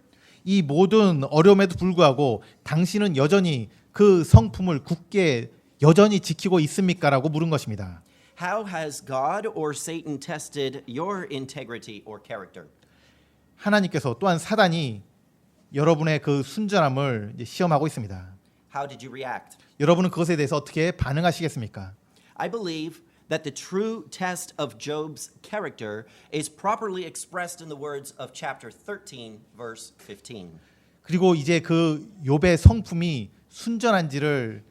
이 모든 어려움에도 불구하고 당신은 여전히 그 성품을 굳게 여전히 지키고 있습니까라고 물은 것입니다. How has God or Satan tested your integrity or character? 하나님께서 또한 사단이 여러분의 그 순전함을 이제 시험하고 있습니다. How did you react? 여러분은 그것에 대해서 어떻게 반응하시겠습니까? I believe that the true test of Job's character is properly expressed in the words of chapter 13, verse 15. 그리고 이제 그 욥의 성품이 순전한지를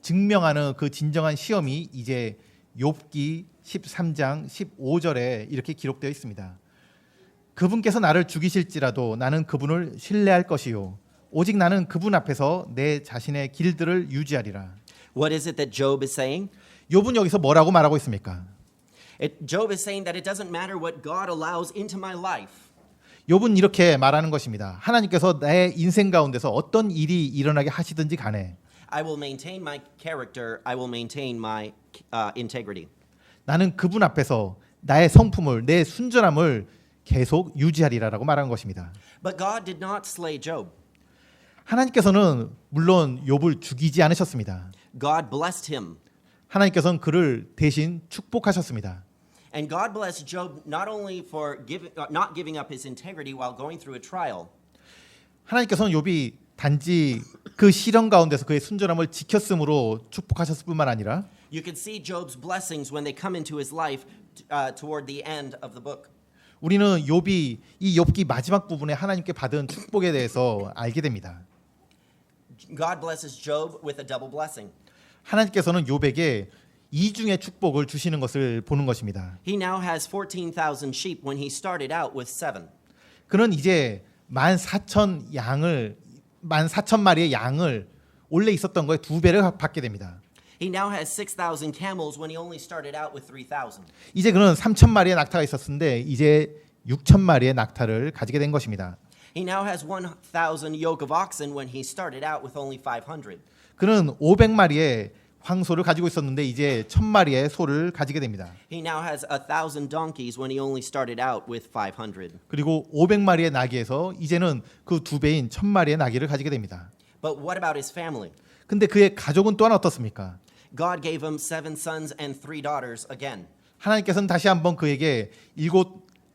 증명하는 그 진정한 시험이 이제 욥기 13장 15절에 이렇게 기록되어 있습니다. 그분께서 나를 죽이실지라도 나는 그분을 신뢰할 것이요 오직 나는 그분 앞에서 내 자신의 길들을 유지하리라. What is it that Job is saying? 욥은 여기서 뭐라고 말하고 있습니까? Job is saying that it doesn't matter what God allows into my life. 욥은 이렇게 말하는 것입니다. 하나님께서 나의 인생 가운데서 어떤 일이 일어나게 하시든지 간에 I will maintain my character. I will maintain my integrity. 나는 그분 앞에서 나의 성품을 내 순전함을 계속 유지하리라라고 말하는 것입니다. But God did not slay Job. 하나님께서는 물론 욥을 죽이지 않으셨습니다. God blessed him. 하나님께서는 그를 대신 축복하셨습니다. And God blessed Job not only for not giving up his integrity while going through a trial. 하나님께서는 욥이 단지 그 시련 가운데서 그의 순전함을 지켰으므로 축복하셨을 뿐만 아니라 You can see Job's blessings when they come into his life toward the end of the book. 우리는 욥이 이 욥기 마지막 부분에 하나님께 받은 축복에 대해서 알게 됩니다. God blesses Job with a double blessing. 하나님께서는 욥에게 이중의 축복을 주시는 것을 보는 것입니다. He now has 14,000 sheep when he started out with 7. 그는 이제 14,000마리의 양을 원래 있었던 거에 2배를 받게 됩니다. He now has 6,000 camels when he only started out with 3,000. 이제 그는 3,000마리의 낙타가 있었는데 이제 6,000마리의 낙타를 가지게 된 것입니다. He now has 1,000 yoke of oxen when he started out with only 500. 그는 500마리의 황소를 가지고 있었는데 이제 1,000마리의 소를 가지게 됩니다. He now has 1,000 donkeys when he only started out with 500. 그리고 500마리의 나귀에서 이제는 그 2배인 1,000마리의 나귀를 가지게 됩니다. But what about his family? 근데 그의 가족은 또한 어떻습니까? God gave him 7 sons and 3 daughters again. 하나님께서는 다시 한번 그에게 7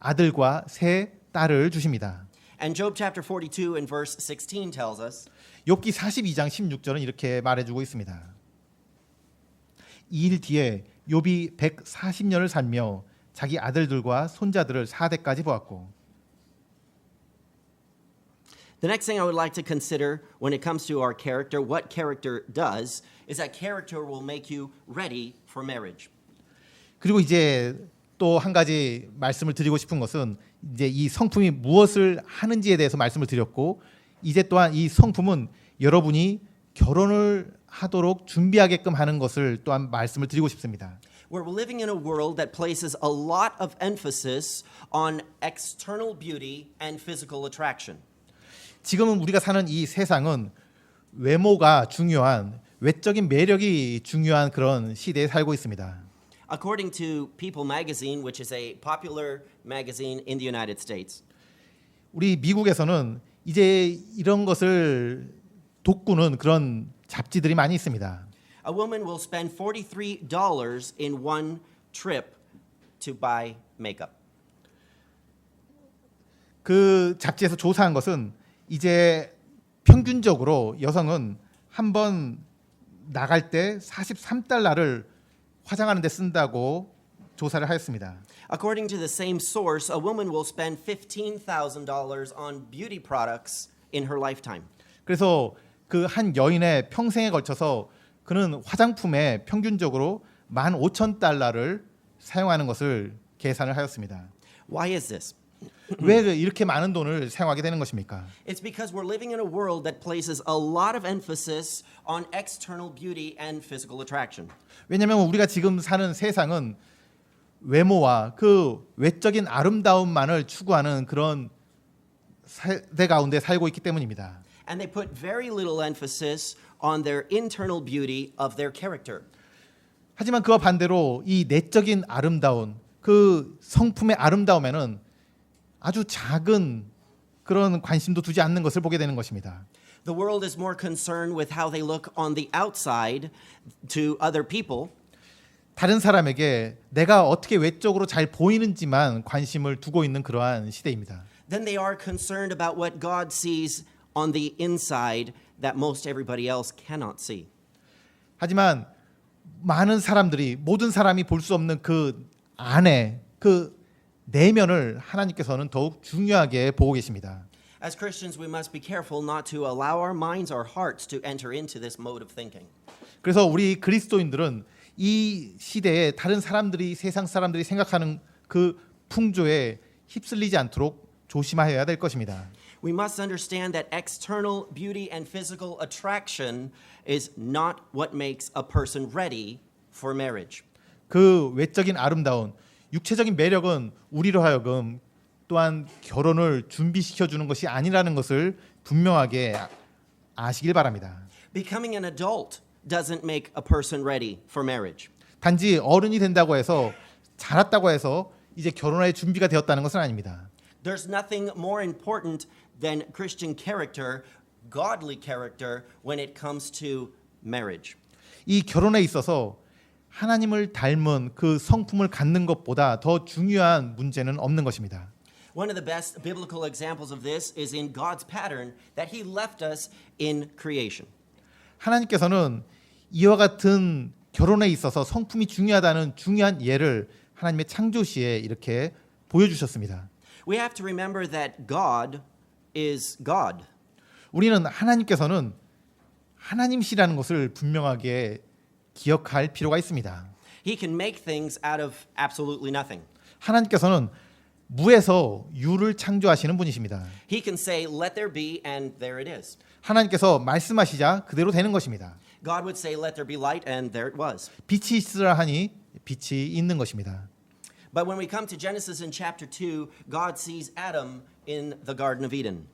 아들과 3 딸을 주십니다. And Job chapter 42 and verse 16 tells us, 욥기 42장 16절은 이렇게 말해주고 있습니다. 이 일 뒤에 욥이 140년을 살며 자기 아들들과 손자들을 4대까지 보았고. The next thing I would like to consider when it comes to our character, what character does, is that character will make you ready for marriage. 그리고 이제 또 한 가지 말씀을 드리고 싶은 것은 이제 이 성품이 무엇을 하는지에 대해서 말씀을 드렸고 이제 또한 이 성품은 여러분이 결혼을 하도록 준비하게끔 하는 것을 또한 말씀을 드리고 싶습니다. We're living in a world that places a lot of emphasis on external beauty and physical attraction. 지금은 우리가 사는 이 세상은 외모가 중요한 외적인 매력이 중요한 그런 시대에 살고 있습니다. According to People magazine, which is a popular magazine in the United States, 우리 미국에서는 이제 이런 것을 돋구는 그런 잡지들이 많이 있습니다. a woman will spend $43 in one trip to buy makeup. 그 잡지에서 조사한 것은 이제 평균적으로 여성은 한 번 나갈 때 43달러를 화장하는 데 쓴다고 조사를 하였습니다. According to the same source, a woman will spend $15,000 on beauty products in her lifetime. 그래서 그 한 여인의 평생에 걸쳐서 그는 화장품에 평균적으로 15,000달러를 사용하는 것을 계산을 하였습니다. Why is this? 왜 이렇게 많은 돈을 사용하게 되는 것입니까? It's because we're living in a world that places a lot of emphasis on external beauty and physical attraction. 왜냐하면 우리가 지금 사는 세상은 외모와 그 외적인 아름다움만을 추구하는 그런 세대 가운데 살고 있기 때문입니다. And they put very little emphasis on their internal beauty of their character. 하지만 그와 반대로 이 내적인 아름다움, 그 성품의 아름다움에는 아주 작은 그런 관심도 두지 않는 것을 보게 되는 것입니다. The world is more concerned with how they look on the outside to other people 다른 사람에게 내가 어떻게 외적으로 잘 보이는지만 관심을 두고 있는 그러한 시대입니다. than they are concerned about what God sees on the inside that most everybody else cannot see. 하지만 많은 사람들이 모든 사람이 볼 수 없는 그 안에 그 내면을 하나님께서는 더욱 중요하게 보고 계십니다. As Christians, we must be careful not to allow our minds or hearts to enter into this mode of thinking. 그래서 우리 그리스도인들은 이 시대에 다른 사람들이 세상 사람들이 생각하는 그 풍조에 휩쓸리지 않도록 조심하여야 될 것입니다. We must understand that external beauty and physical attraction is not what makes a person ready for marriage. 그 외적인 아름다운 육체적인 매력은 우리로 하여금 또한 결혼을 준비시켜 주는 것이 아니라는 것을 분명하게 아시길 바랍니다. Becoming an adult doesn't make a person ready for marriage. 단지 어른이 된다고 해서 자랐다고 해서 이제 결혼할 준비가 되었다는 것은 아닙니다. There's nothing more important than Christian character, godly character, when it comes to marriage. 이 결혼에 있어서 하나님을 닮은 그 성품을 갖는 것보다 더 중요한 문제는 없는 것입니다. One of the best biblical examples of this is in God's pattern that He left us in creation. 하나님께서는 이와 같은 결혼에 있어서 성품이 중요하다는 중요한 예를 하나님의 창조시에 이렇게 보여주셨습니다. We have to remember that God is God. 우리는 하나님께서는 하나님이시라는 것을 분명하게 기억할 필요가 있습니다. He can make things out of absolutely nothing. 하나님께서는 무에서 유를 창조하시는 분이십니다. He can say, let there be, and there it is. 하나님께서 말씀하시자 그대로 되는 것입니다. God would say, let there be light, and there it was. 빛이 있으라 하니 빛이 있는 것입니다. But when we come to Genesis in chapter 2, God sees Adam in the Garden of Eden.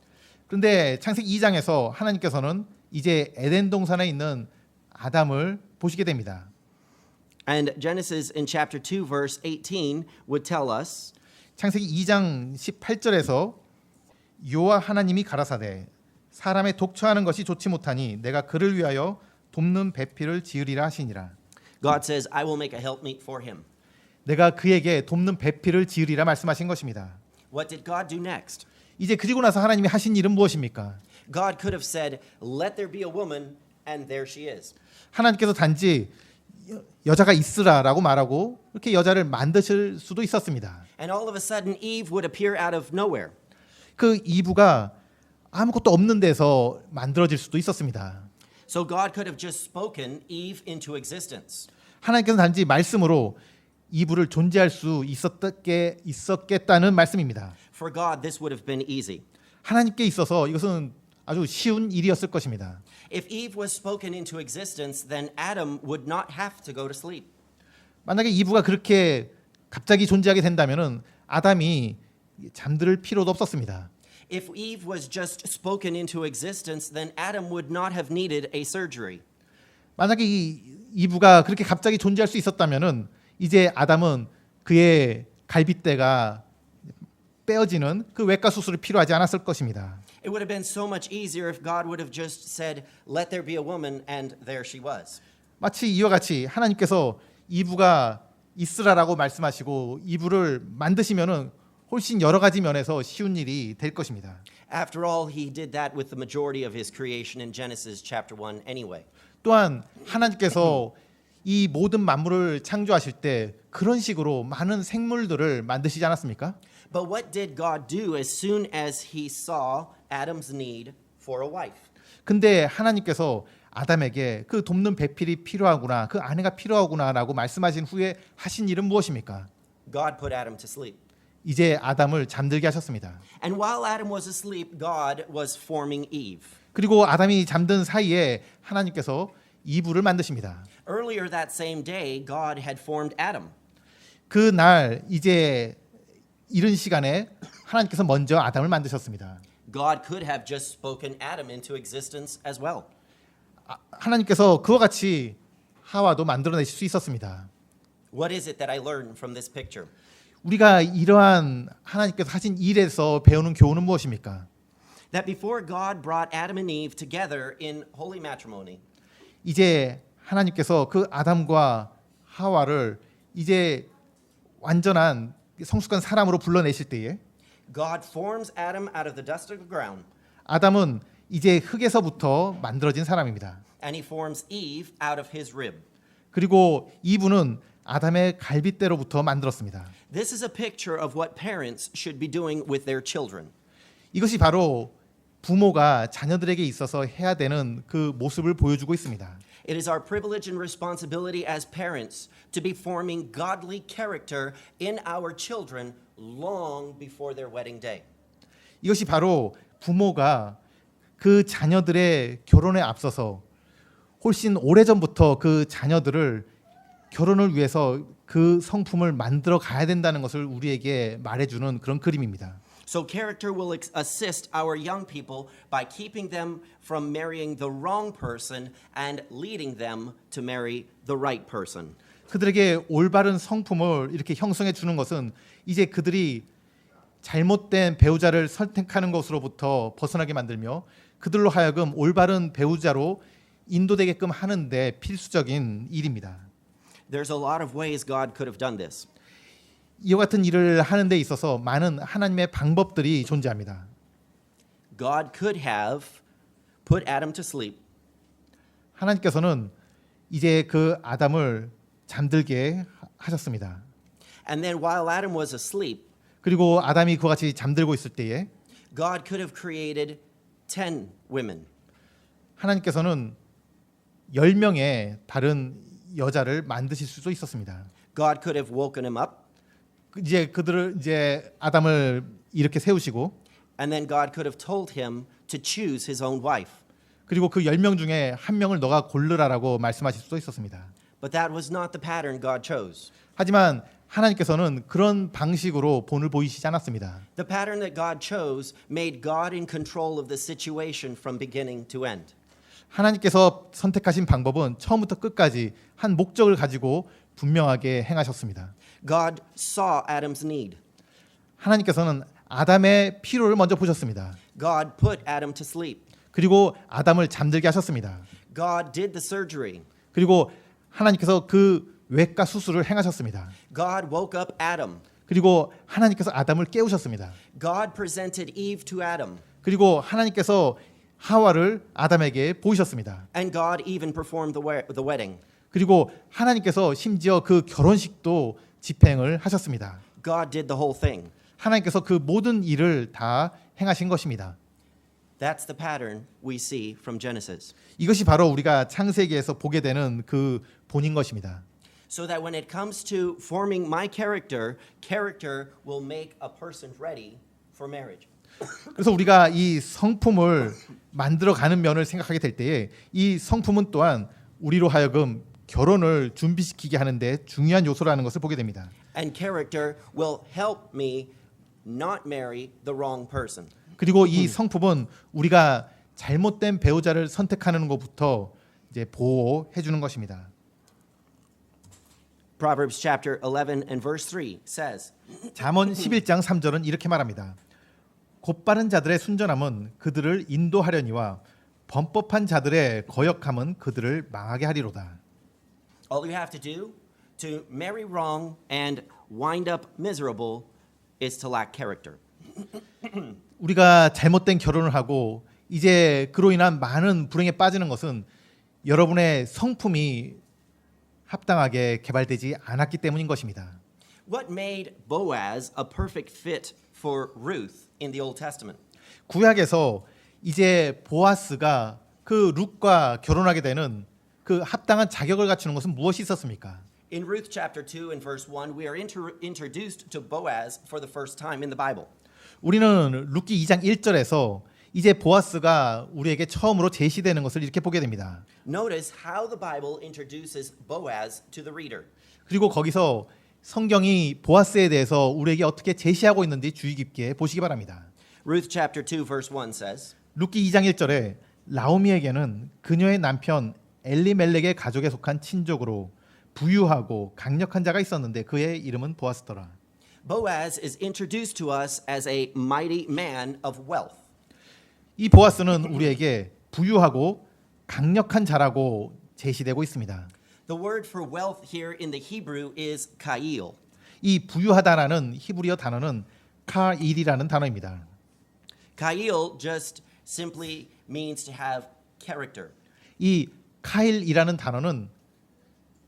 그런데 창세기 2장에서 하나님께서는 이제 에덴 동산에 있는 아담을 보시게 됩니다. And Genesis in chapter 2, verse 18 would tell us, 창세기 2장 18절에서 여호와 하나님이 가라사대 사람의 독처하는 것이 좋지 못하니 내가 그를 위하여 돕는 배필을 지으리라 하시니라. God says, I will make a helpmeet for him. 내가 그에게 돕는 배필을 지으리라 말씀하신 것입니다. What did God do next? 이제 그리고 나서 하나님이 하신 일은 무엇입니까? God could have said, let there be a woman, and there she is. 하나님께서 단지 여자가 있으라라고 말하고 이렇게 여자를 만드실 수도 있었습니다. And all of a sudden, Eve would appear out of nowhere. 그 이브가 아무것도 없는 데서 만들어질 수도 있었습니다. So God could have just spoken Eve into existence. 하나님께서 단지 말씀으로 이브를 존재할 수 있었겠다는 말씀입니다. For God, this would have been easy. 하나님께 있어서 이것은 아주 쉬운 일이었을 것입니다. If Eve was spoken into existence, then Adam would not have to go to sleep. 만약에 이브가 그렇게 갑자기 존재하게 된다면은 아담이 잠들 필요도 없었습니다. If Eve was just spoken into existence, then Adam would not have needed a surgery. 만약에 이 이브가 그렇게 갑자기 존재할 수 있었다면은 이제 아담은 그의 갈빗대가 빼어지는 그 외과 수술이 필요하지 않았을 것입니다. It would have been so much easier if God would have just said, let there be a woman, and there she was. 마치 이와 같이 하나님께서 이브가 있으라라고 말씀하시고 이브를 만드시면은 훨씬 여러 가지 면에서 쉬운 일이 될 것입니다. After all, he did that with the majority of his creation in Genesis chapter 1 anyway. 또한 하나님께서 이 모든 만물을 창조하실 때 그런 식으로 많은 생물들을 만드시지 않았습니까? But what did God do as soon as he saw Adam's need for a wife? 근데 하나님께서 아담에게 그 돕는 배필이 필요하구나, 그 아내가 필요하구나라고 말씀하신 후에 하신 일은 무엇입니까? God put Adam to sleep. 이제 아담을 잠들게 하셨습니다. And while Adam was asleep, God was forming Eve. 그리고 아담이 잠든 사이에 하나님께서 이브를 만드십니다. Earlier that same day, God had formed Adam. 그 날 이제 이른 시간에 하나님께서 먼저 아담을 만드셨습니다. God could have just spoken Adam into existence as well. 하나님께서 그와 같이 하와도 만들어내실 수 있었습니다. What is it that I learned from this picture? 우리가 이러한 하나님께서 하신 일에서 배우는 교훈은 무엇입니까? That before God brought Adam and Eve together in holy matrimony, 이제 하나님께서 그 아담과 하와를 이제 완전한 성숙한 사람으로 불러내실 때에 God forms Adam out of the dust of the ground, 아담은 이제 흙에서부터 만들어진 사람입니다. and he forms Eve out of his rib. 그리고 이브는 아담의 갈빗대로부터 만들었습니다. This is a picture of what parents should be doing with their children. 이것이 바로 부모가 자녀들에게 있어서 해야 되는 그 모습을 보여주고 있습니다. It is our privilege and responsibility as parents to be forming godly character in our children long before their wedding day. 이것이 바로 부모가 그 자녀들의 결혼에 앞서서 훨씬 오래전부터 그 자녀들을 결혼을 위해서 그 성품을 만들어 가야 된다는 것을 우리에게 말해주는 그런 그림입니다. So character will assist our young people by keeping them from marrying the wrong person and leading them to marry the right person. 그들에게 올바른 성품을 이렇게 형성해 주는 것은 이제 그들이 잘못된 배우자를 선택하는 것으로부터 벗어나게 만들며 그들로 하여금 올바른 배우자로 인도되게끔 하는데 필수적인 일입니다. There's a lot of ways God could have done this. 이와 같은 일을 하는 데 있어서 많은 하나님의 방법들이 존재합니다. God could have put Adam to sleep. 하나님께서는 이제 그 아담을 잠들게 하셨습니다. And then while Adam was asleep, 그리고 아담이 그와 같이 잠들고 있을 때에 God could have created 10 women. 하나님께서는 10명의 다른 여자를 만드실 수도 있었습니다. God could have woken him up, 이제 그들을 이제 아담을 이렇게 세우시고 and then God could have told him to choose his own wife. 그리고 그 10명 중에 한 명을 너가 고르라라고 말씀하실 수도 있었습니다. But that was not the pattern God chose. 하지만 하나님께서는 그런 방식으로 본을 보이시지 않았습니다. The pattern that God chose made God in control of the situation from beginning to end. 하나님께서 선택하신 방법은 처음부터 끝까지 한 목적을 가지고 분명하게 행하셨습니다. God saw Adam's need. 하나님께서는 아담의 필요를 먼저 보셨습니다. God put Adam to sleep. 그리고 아담을 잠들게 하셨습니다. God did the surgery. 그리고 하나님께서 그 외과 수술을 행하셨습니다. God woke up Adam. 그리고 하나님께서 아담을 깨우셨습니다. God presented Eve to Adam. 그리고 하나님께서 하와를 아담에게 보이셨습니다. And God even performed the wedding. 그리고 하나님께서 심지어 그 결혼식도 집행을 하셨습니다. God did the whole thing. 하나님께서 그 모든 일을 다 행하신 것입니다. That's the pattern we see from Genesis. 이것이 바로 우리가 창세기에서 보게 되는 그 본인 것입니다. So that when it comes to forming my character, character will make a person ready for marriage. 그래서 우리가 이 성품을 만들어가는 면을 생각하게 될 때에 이 성품은 또한 우리로 하여금 결혼을 준비시키게 하는데 중요한 요소라는 것을 보게 됩니다. And character will help me not marry the wrong person. 그리고 이 성품은 우리가 잘못된 배우자를 선택하는 것부터 이제 보호해 주는 것입니다. Proverbs chapter 11 and verse 3 says, 잠언 11장 3절은 이렇게 말합니다. 곧바른 자들의 순전함은 그들을 인도하려니와 범법한 자들의 거역함은 그들을 망하게 하리로다. all you have to do to marry wrong and wind up miserable is to lack character. 우리가 잘못된 결혼을 하고 이제 그로 인한 많은 불행에 빠지는 것은 여러분의 성품이 합당하게 개발되지 않았기 때문인 것입니다. What made Boaz a perfect fit for Ruth in the Old Testament? 구약에서 이제 보아스가 그 룻과 결혼하게 되는 그 합당한 자격을 갖추는 것은 무엇이 있었습니까? In Ruth chapter 2 and verse 1, we are introduced to Boaz for the first time in the Bible. 우리는 룻기 2장 1절에서 이제 보아스가 우리에게 처음으로 제시되는 것을 이렇게 보게 됩니다. Notice how the Bible introduces Boaz to the reader. 그리고 거기서 성경이 보아스에 대해서 우리에게 어떻게 제시하고 있는지 주의 깊게 보시기 바랍니다. Ruth chapter 2 verse 1 says, 룻기 2장 1절에 나오미에게는 그녀의 남편 엘리멜렉의 가족에 속한 친족으로 부유하고 강력한 자가 있었는데 그의 이름은 보아스더라. Boaz is introduced to us as a mighty man of wealth. 이 보아스는 우리에게 부유하고 강력한 자라고 제시되고 있습니다. The word for wealth here in the Hebrew is kail. 이 부유하다라는 히브리어 단어는 카일이라는 단어입니다. Kail just simply means to have character. 이 카일이라는 단어는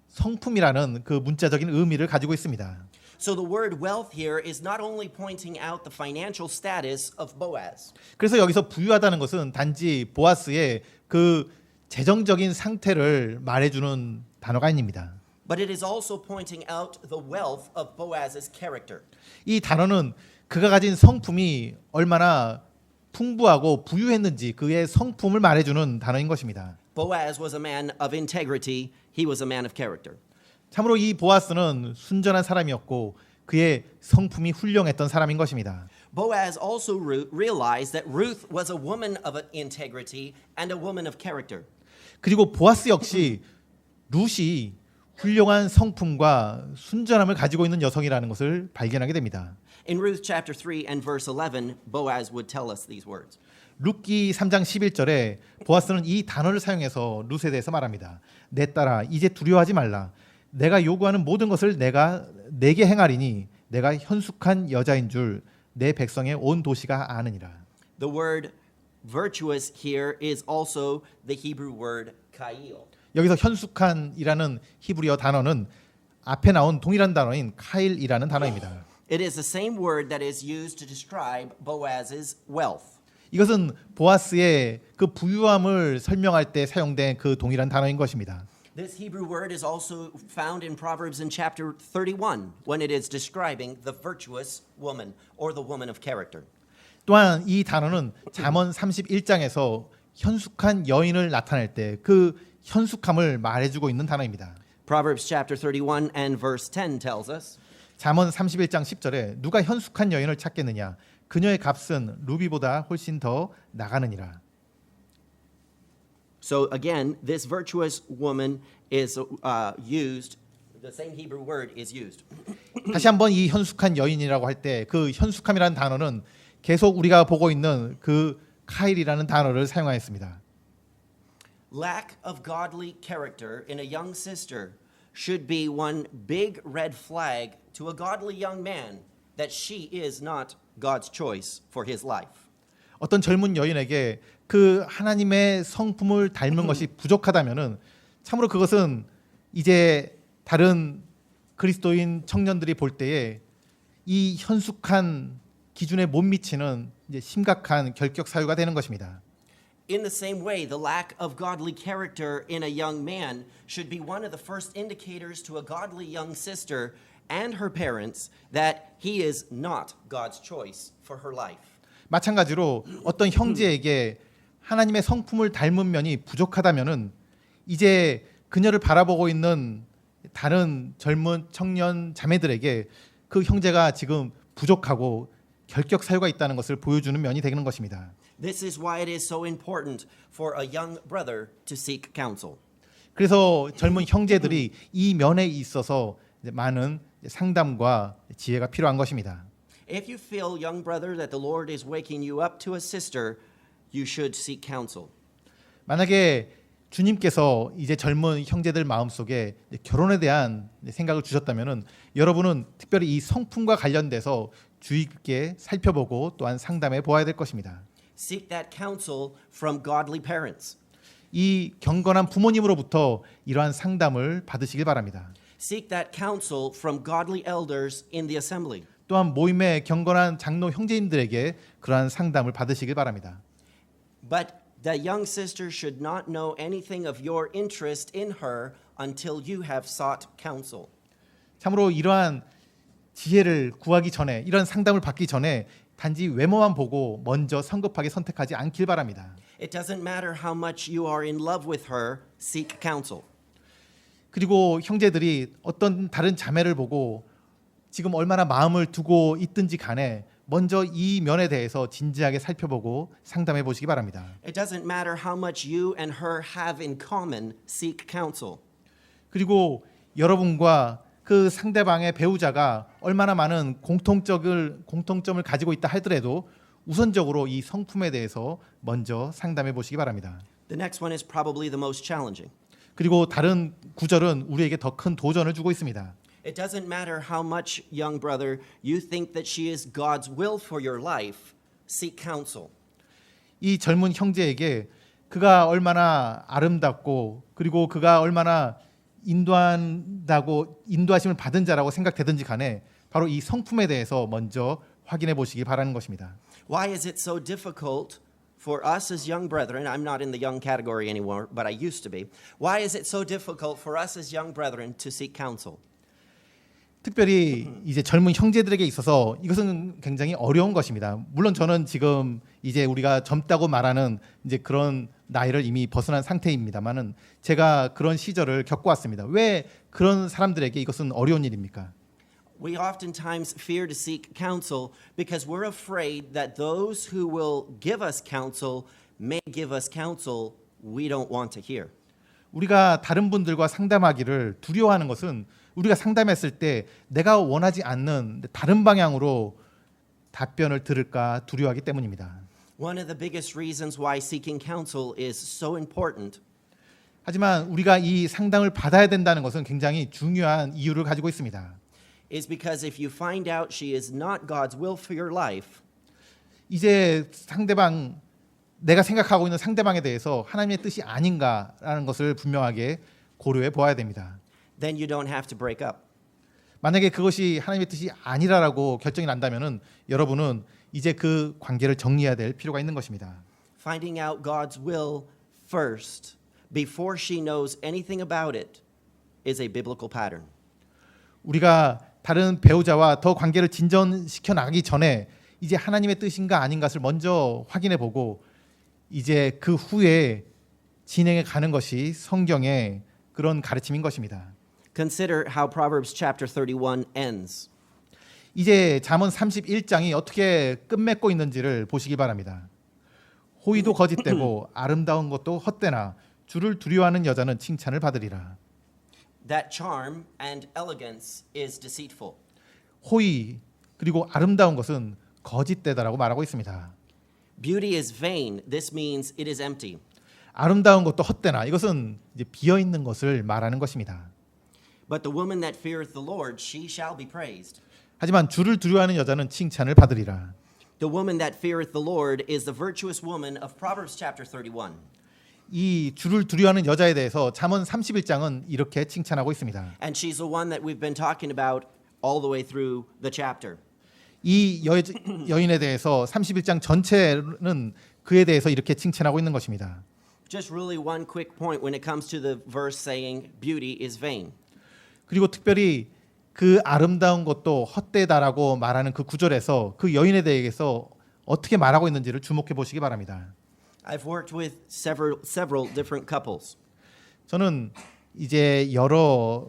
성품이라는 그 문자적인 의미를 가지고 있습니다. So the word wealth here is not only pointing out the financial status of Boaz, 그래서 여기서 부유하다는 것은 단지 보아스의 그 재정적인 상태를 말해주는 단어가 아닙니다. but it is also pointing out the wealth of Boaz's character. 이 단어는 그가 가진 성품이 얼마나 풍부하고 부유했는지 그의 성품을 말해주는 단어인 것입니다. Boaz was a man of integrity. He was a man of character. 참으로 이 보아스는 순전한 사람이었고 그의 성품이 훌륭했던 사람인 것입니다. Boaz also realized that Ruth was a woman of integrity and a woman of character. 그리고 보아스 역시 룻이 훌륭한 성품과 순전함을 가지고 있는 여성이라는 것을 발견하게 됩니다. In Ruth chapter 3 and verse 11, Boaz would tell us these words. 룻기 3장 11절에 보아스는 이 단어를 사용해서 룻에 대해서 말합니다. 내 딸아 이제 두려워하지 말라. 내가 요구하는 모든 것을 내가 내게 행하리니 내가 현숙한 여자인 줄 내 백성의 온 도시가 아느니라. The word virtuous here is also the Hebrew word kail. 여기서 현숙한이라는 히브리어 단어는 앞에 나온 동일한 단어인 카일이라는 단어입니다. It is the same word that is used to describe Boaz's wealth. 이것은 보아스의 그 부유함을 설명할 때 사용된 그 동일한 단어인 것입니다. This Hebrew word is also found in Proverbs in chapter 31 when it is describing the virtuous woman or the woman of character. 또한 이 단어는 잠언 31장에서 현숙한 여인을 나타낼 때 그 현숙함을 말해주고 있는 단어입니다. Proverbs chapter 31 and verse 10 tells us, 잠언 31장 10절에 누가 현숙한 여인을 찾겠느냐 그녀의 값은 루비보다 훨씬 더 나가느니라. So again, this virtuous woman is used, the same Hebrew word is used. 다시 한번 이 현숙한 여인이라고 할 때 그 현숙함이라는 단어는 계속 우리가 보고 있는 그 카일이라는 단어를 사용하였습니다. Lack of godly character in a young sister should be one big red flag to a godly young man that she is not God's choice for his life. 어떤 젊은 여인에게 그 하나님의 성품을 닮은 것이 부족하다면은 참으로 그것은 이제 다른 그리스도인 청년들이 볼 때에 이 현숙한 기준에 못 미치는 이제 심각한 결격 사유가 되는 것입니다. In the same way, the lack of godly character in a young man should be one of the first indicators to a godly young sister and her parents that he is not God's choice for her life. 마찬가지로 어떤 형제에게 하나님의 성품을 닮은 면이 부족하다면은 이제 그녀를 바라보고 있는 다른 젊은 청년 자매들에게 그 형제가 지금 부족하고 결격 사유가 있다는 것을 보여주는 면이 되는 것입니다. This is why it is so important for a young brother to seek counsel. 그래서 젊은 형제들이 이 면에 있어서 많은 상담과 지혜가 필요한 것입니다. If you feel, young brother, that the Lord is waking you up to a sister, you should seek counsel. 만약에 주님께서 이제 젊은 형제들 마음속에 결혼에 대한 생각을 주셨다면은 여러분은 특별히 이 성품과 관련돼서 주의 깊게 살펴보고 또한 상담해 보아야 될 것입니다. Seek that counsel from godly parents. 이 경건한 부모님으로부터 이러한 상담을 받으시길 바랍니다. Seek that counsel from godly elders in the assembly. 또한 모임의 경건한 장로 형제님들에게 그러한 상담을 받으시길 바랍니다. But That young sister should not know anything of your interest in her until you have sought counsel. 참으로 이러한 지혜를 구하기 전에 이런 상담을 받기 전에 단지 외모만 보고 먼저 성급하게 선택하지 않길 바랍니다. It doesn't matter how much you are in love with her, seek counsel. 그리고 형제들이 어떤 다른 자매를 보고 지금 얼마나 마음을 두고 있든지 간에 먼저 이 면에 대해서 진지하게 살펴보고 상담해 보시기 바랍니다. It doesn't matter how much you and her have in common, seek counsel. 그리고 여러분과 그 상대방의 배우자가 얼마나 많은 공통점을 가지고 있다 하더라도 우선적으로 이 성품에 대해서 먼저 상담해 보시기 바랍니다. The next one is probably the most challenging. 그리고 다른 구절은 우리에게 더 큰 도전을 주고 있습니다. It doesn't matter how much, young brother, you think that she is God's will for your life, seek counsel. 이 젊은 형제에게 그가 얼마나 아름답고 그리고 그가 얼마나 인도하심을 받은 자라고 생각되든지 간에 바로 이 성품에 대해서 먼저 확인해 보시기 바라는 것입니다. Why is it so difficult for us as young brethren? I'm not in the young category anymore, but I used to be. Why is it so difficult for us as young brethren to seek counsel? 특별히 이제 젊은 형제들에게 있어서 이것은 굉장히 어려운 것입니다. 물론 저는 지금 이제 우리가 젊다고 말하는 이제 그런 나이를 이미 벗어난 상태입니다만은 제가 그런 시절을 겪어왔습니다. 왜 그런 사람들에게 이것은 어려운 일입니까? We oftentimes fear to seek counsel because we're afraid that those who will give us counsel may give us counsel we don't want to hear. 우리가 다른 분들과 상담하기를 두려워하는 것은 우리가 상담했을 때 내가 원하지 않는 다른 방향으로 답변을 들을까 두려워하기 때문입니다. One of the biggest reasons why seeking counsel is so important 하지만 우리가 이 상담을 받아야 된다는 것은 굉장히 중요한 이유를 가지고 있습니다. is because if you find out she is not God's will for your life, 이제 내가 생각하고 있는 상대방에 대해서 하나님의 뜻이 아닌가라는 것을 분명하게 고려해 보아야 됩니다. then you don't have to break up. 만약에 그것이 하나님의 뜻이 아니라고 결정이 난다면은 여러분은 이제 그 관계를 정리해야 될 필요가 있는 것입니다. Finding out God's will first before she knows anything about it is a biblical pattern. 우리가 다른 배우자와 더 관계를 진전시켜 나가기 전에 이제 하나님의 뜻인가 아닌가를 먼저 확인해 보고 이제 그 후에 진행해 가는 것이 성경의 그런 가르침인 것입니다. Consider how Proverbs chapter 31 ends. 이제 잠언 31장이 어떻게 끝맺고 있는지를 보시기 바랍니다. 호의도 거짓되고 아름다운 것도 헛되나 주를 두려워하는 여자는 칭찬을 받으리라. That charm and elegance is deceitful. 호의 그리고 아름다운 것은 거짓되다라고 말하고 있습니다. Beauty is vain. This means it is empty. 아름다운 것도 헛되나 이것은 이제 비어 있는 것을 말하는 것입니다. But the woman that feareth the Lord, she shall be praised. 하지만 주를 두려워하는 여자는 칭찬을 받으리라. The woman that feareth the Lord is the virtuous woman of Proverbs chapter 31. 이 주를 두려워하는 여자에 대해서 잠언 31장은 이렇게 칭찬하고 있습니다. And she's the one that we've been talking about all the way through the chapter. 이 여인에 대해서 31장 전체는 그에 대해서 이렇게 칭찬하고 있는 것입니다. Just really one quick point when it comes to the verse saying beauty is vain. 그리고 특별히 그 아름다운 것도 헛되다라고 말하는 그 구절에서 그 여인에 대해서 어떻게 말하고 있는지를 주목해 보시기 바랍니다. I've worked with several different couples. 저는 이제 여러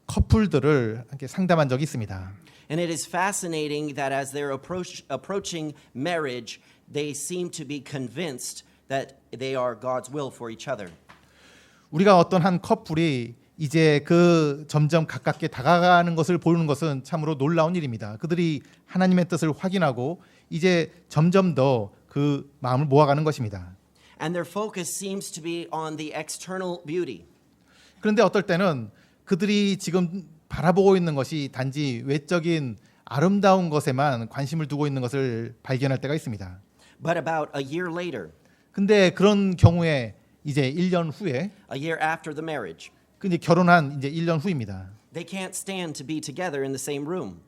커플들을 함께 상담한 적이 있습니다. And it is fascinating that as they're approaching marriage, they seem to be convinced that they are God's will for each other. 우리가 어떤 한 커플이 이제 그 점점 가깝게 다가가는 것을 보는 것은 참으로 놀라운 일입니다. 그들이 하나님의 뜻을 확인하고 이제 점점 더 그 마음을 모아가는 것입니다. And their focus seems to be on the external beauty. 그런데 어떨 때는 그들이 지금 바라보고 있는 것이 단지 외적인 아름다운 것에만 관심을 두고 있는 것을 발견할 때가 있습니다. But about a year later, 근데 그런 경우에 이제 1년 후에 a year after the marriage, 근데 결혼한 이제 1년 후입니다. they can't stand to be together in the same room.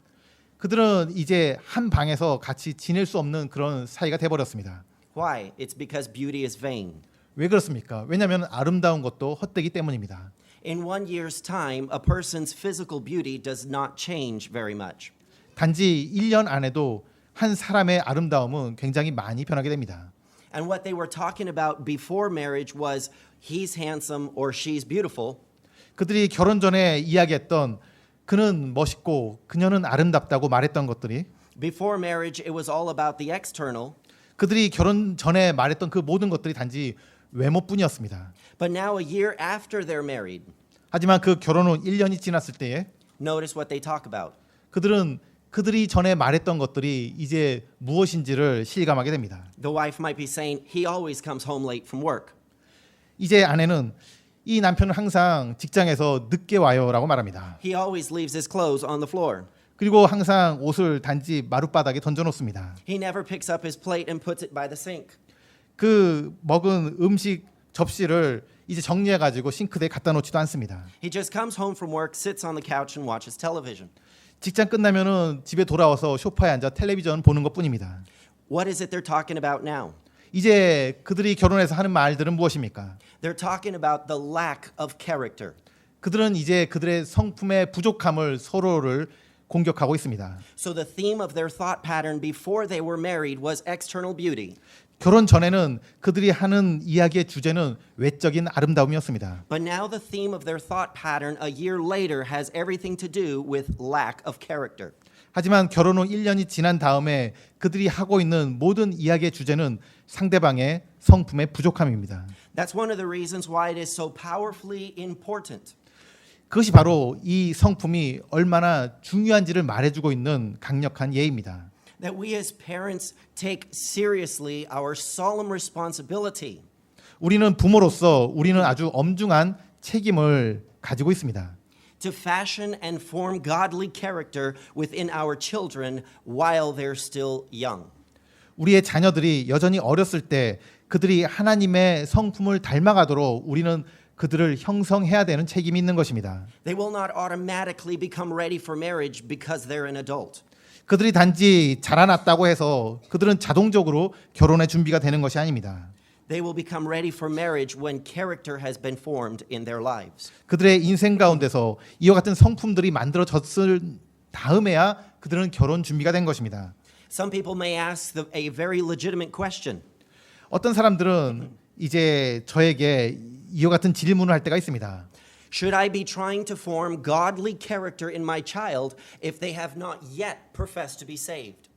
그들은 이제 한 방에서 같이 지낼 수 없는 그런 사이가 돼 버렸습니다. Why? It's because beauty is vain. 왜 그렇습니까? 왜냐하면 아름다운 것도 헛되기 때문입니다. In 1 year's time, a person's physical beauty does not change very much. 단지 1년 안에도 한 사람의 아름다움은 굉장히 많이 변하게 됩니다. And what they were talking about before marriage was he's handsome or she's beautiful. 그들이 결혼 전에 이야기했던 그는 멋있고 그녀는 아름답다고 말했던 것들이 Before marriage, it was all about the external. 그들이 결혼 전에 말했던 그 모든 것들이 단지 외모뿐이었습니다. But now, a year after they're married, 하지만 그 결혼 후 1년이 지났을 때에 notice what they talk about. 그들이 전에 말했던 것들이 이제 무엇인지를 실감하게 됩니다. The wife might be saying, he always comes home late from work. 이제 아내는 이 남편은 항상 직장에서 늦게 와요라고 말합니다. He always leaves his clothes on the floor. 그리고 항상 옷을 단지 마룻바닥에 던져놓습니다. He never picks up his plate and puts it by the sink. 그 먹은 음식 접시를 이제 정리해가지고 싱크대에 갖다 놓지도 않습니다. He just comes home from work, sits on the couch and watches television. 직장 끝나면은 집에 돌아와서 소파에 앉아 텔레비전 보는 것뿐입니다. What is it they're talking about now? 이제 그들이 결혼해서 하는 말들은 무엇입니까? They're talking about the lack of character. 그들은 이제 그들의 성품의 부족함을 서로를 공격하고 있습니다. So the theme of their thought pattern before they were married was external beauty. 결혼 전에는 그들이 하는 이야기의 주제는 외적인 아름다움이었습니다. But now the theme of their thought pattern a year later has everything to do with lack of character. 하지만 결혼 후 1년이 지난 다음에 그들이 하고 있는 모든 이야기의 주제는 상대방의 성품의 부족함입니다. That's one of the reasons why it is so powerfully important. 그것이 바로 이 성품이 얼마나 중요한지를 말해주고 있는 강력한 예입니다. That we as parents take seriously our solemn responsibility 우리는 부모로서 우리는 아주 엄중한 책임을 가지고 있습니다. to fashion and form godly character within our children while they're still young. 우리의 자녀들이 여전히 어렸을 때 그들이 하나님의 성품을 닮아가도록 우리는 그들을 형성해야 되는 책임이 있는 것입니다. They will not automatically become ready for marriage because they're an adult. 그들이 단지 자라났다고 해서 그들은 자동적으로 결혼의 준비가 되는 것이 아닙니다. They will become ready for marriage when character has been formed in their lives. 그들의 인생 가운데서 이와 같은 성품들이 만들어졌을 다음에야 그들은 결혼 준비가 된 것입니다. Some people may ask a very legitimate question. 어떤 사람들은 이제 저에게 이와 같은 질문을 할 때가 있습니다. Should I be trying to form godly character in my child if they have not yet professed to be saved?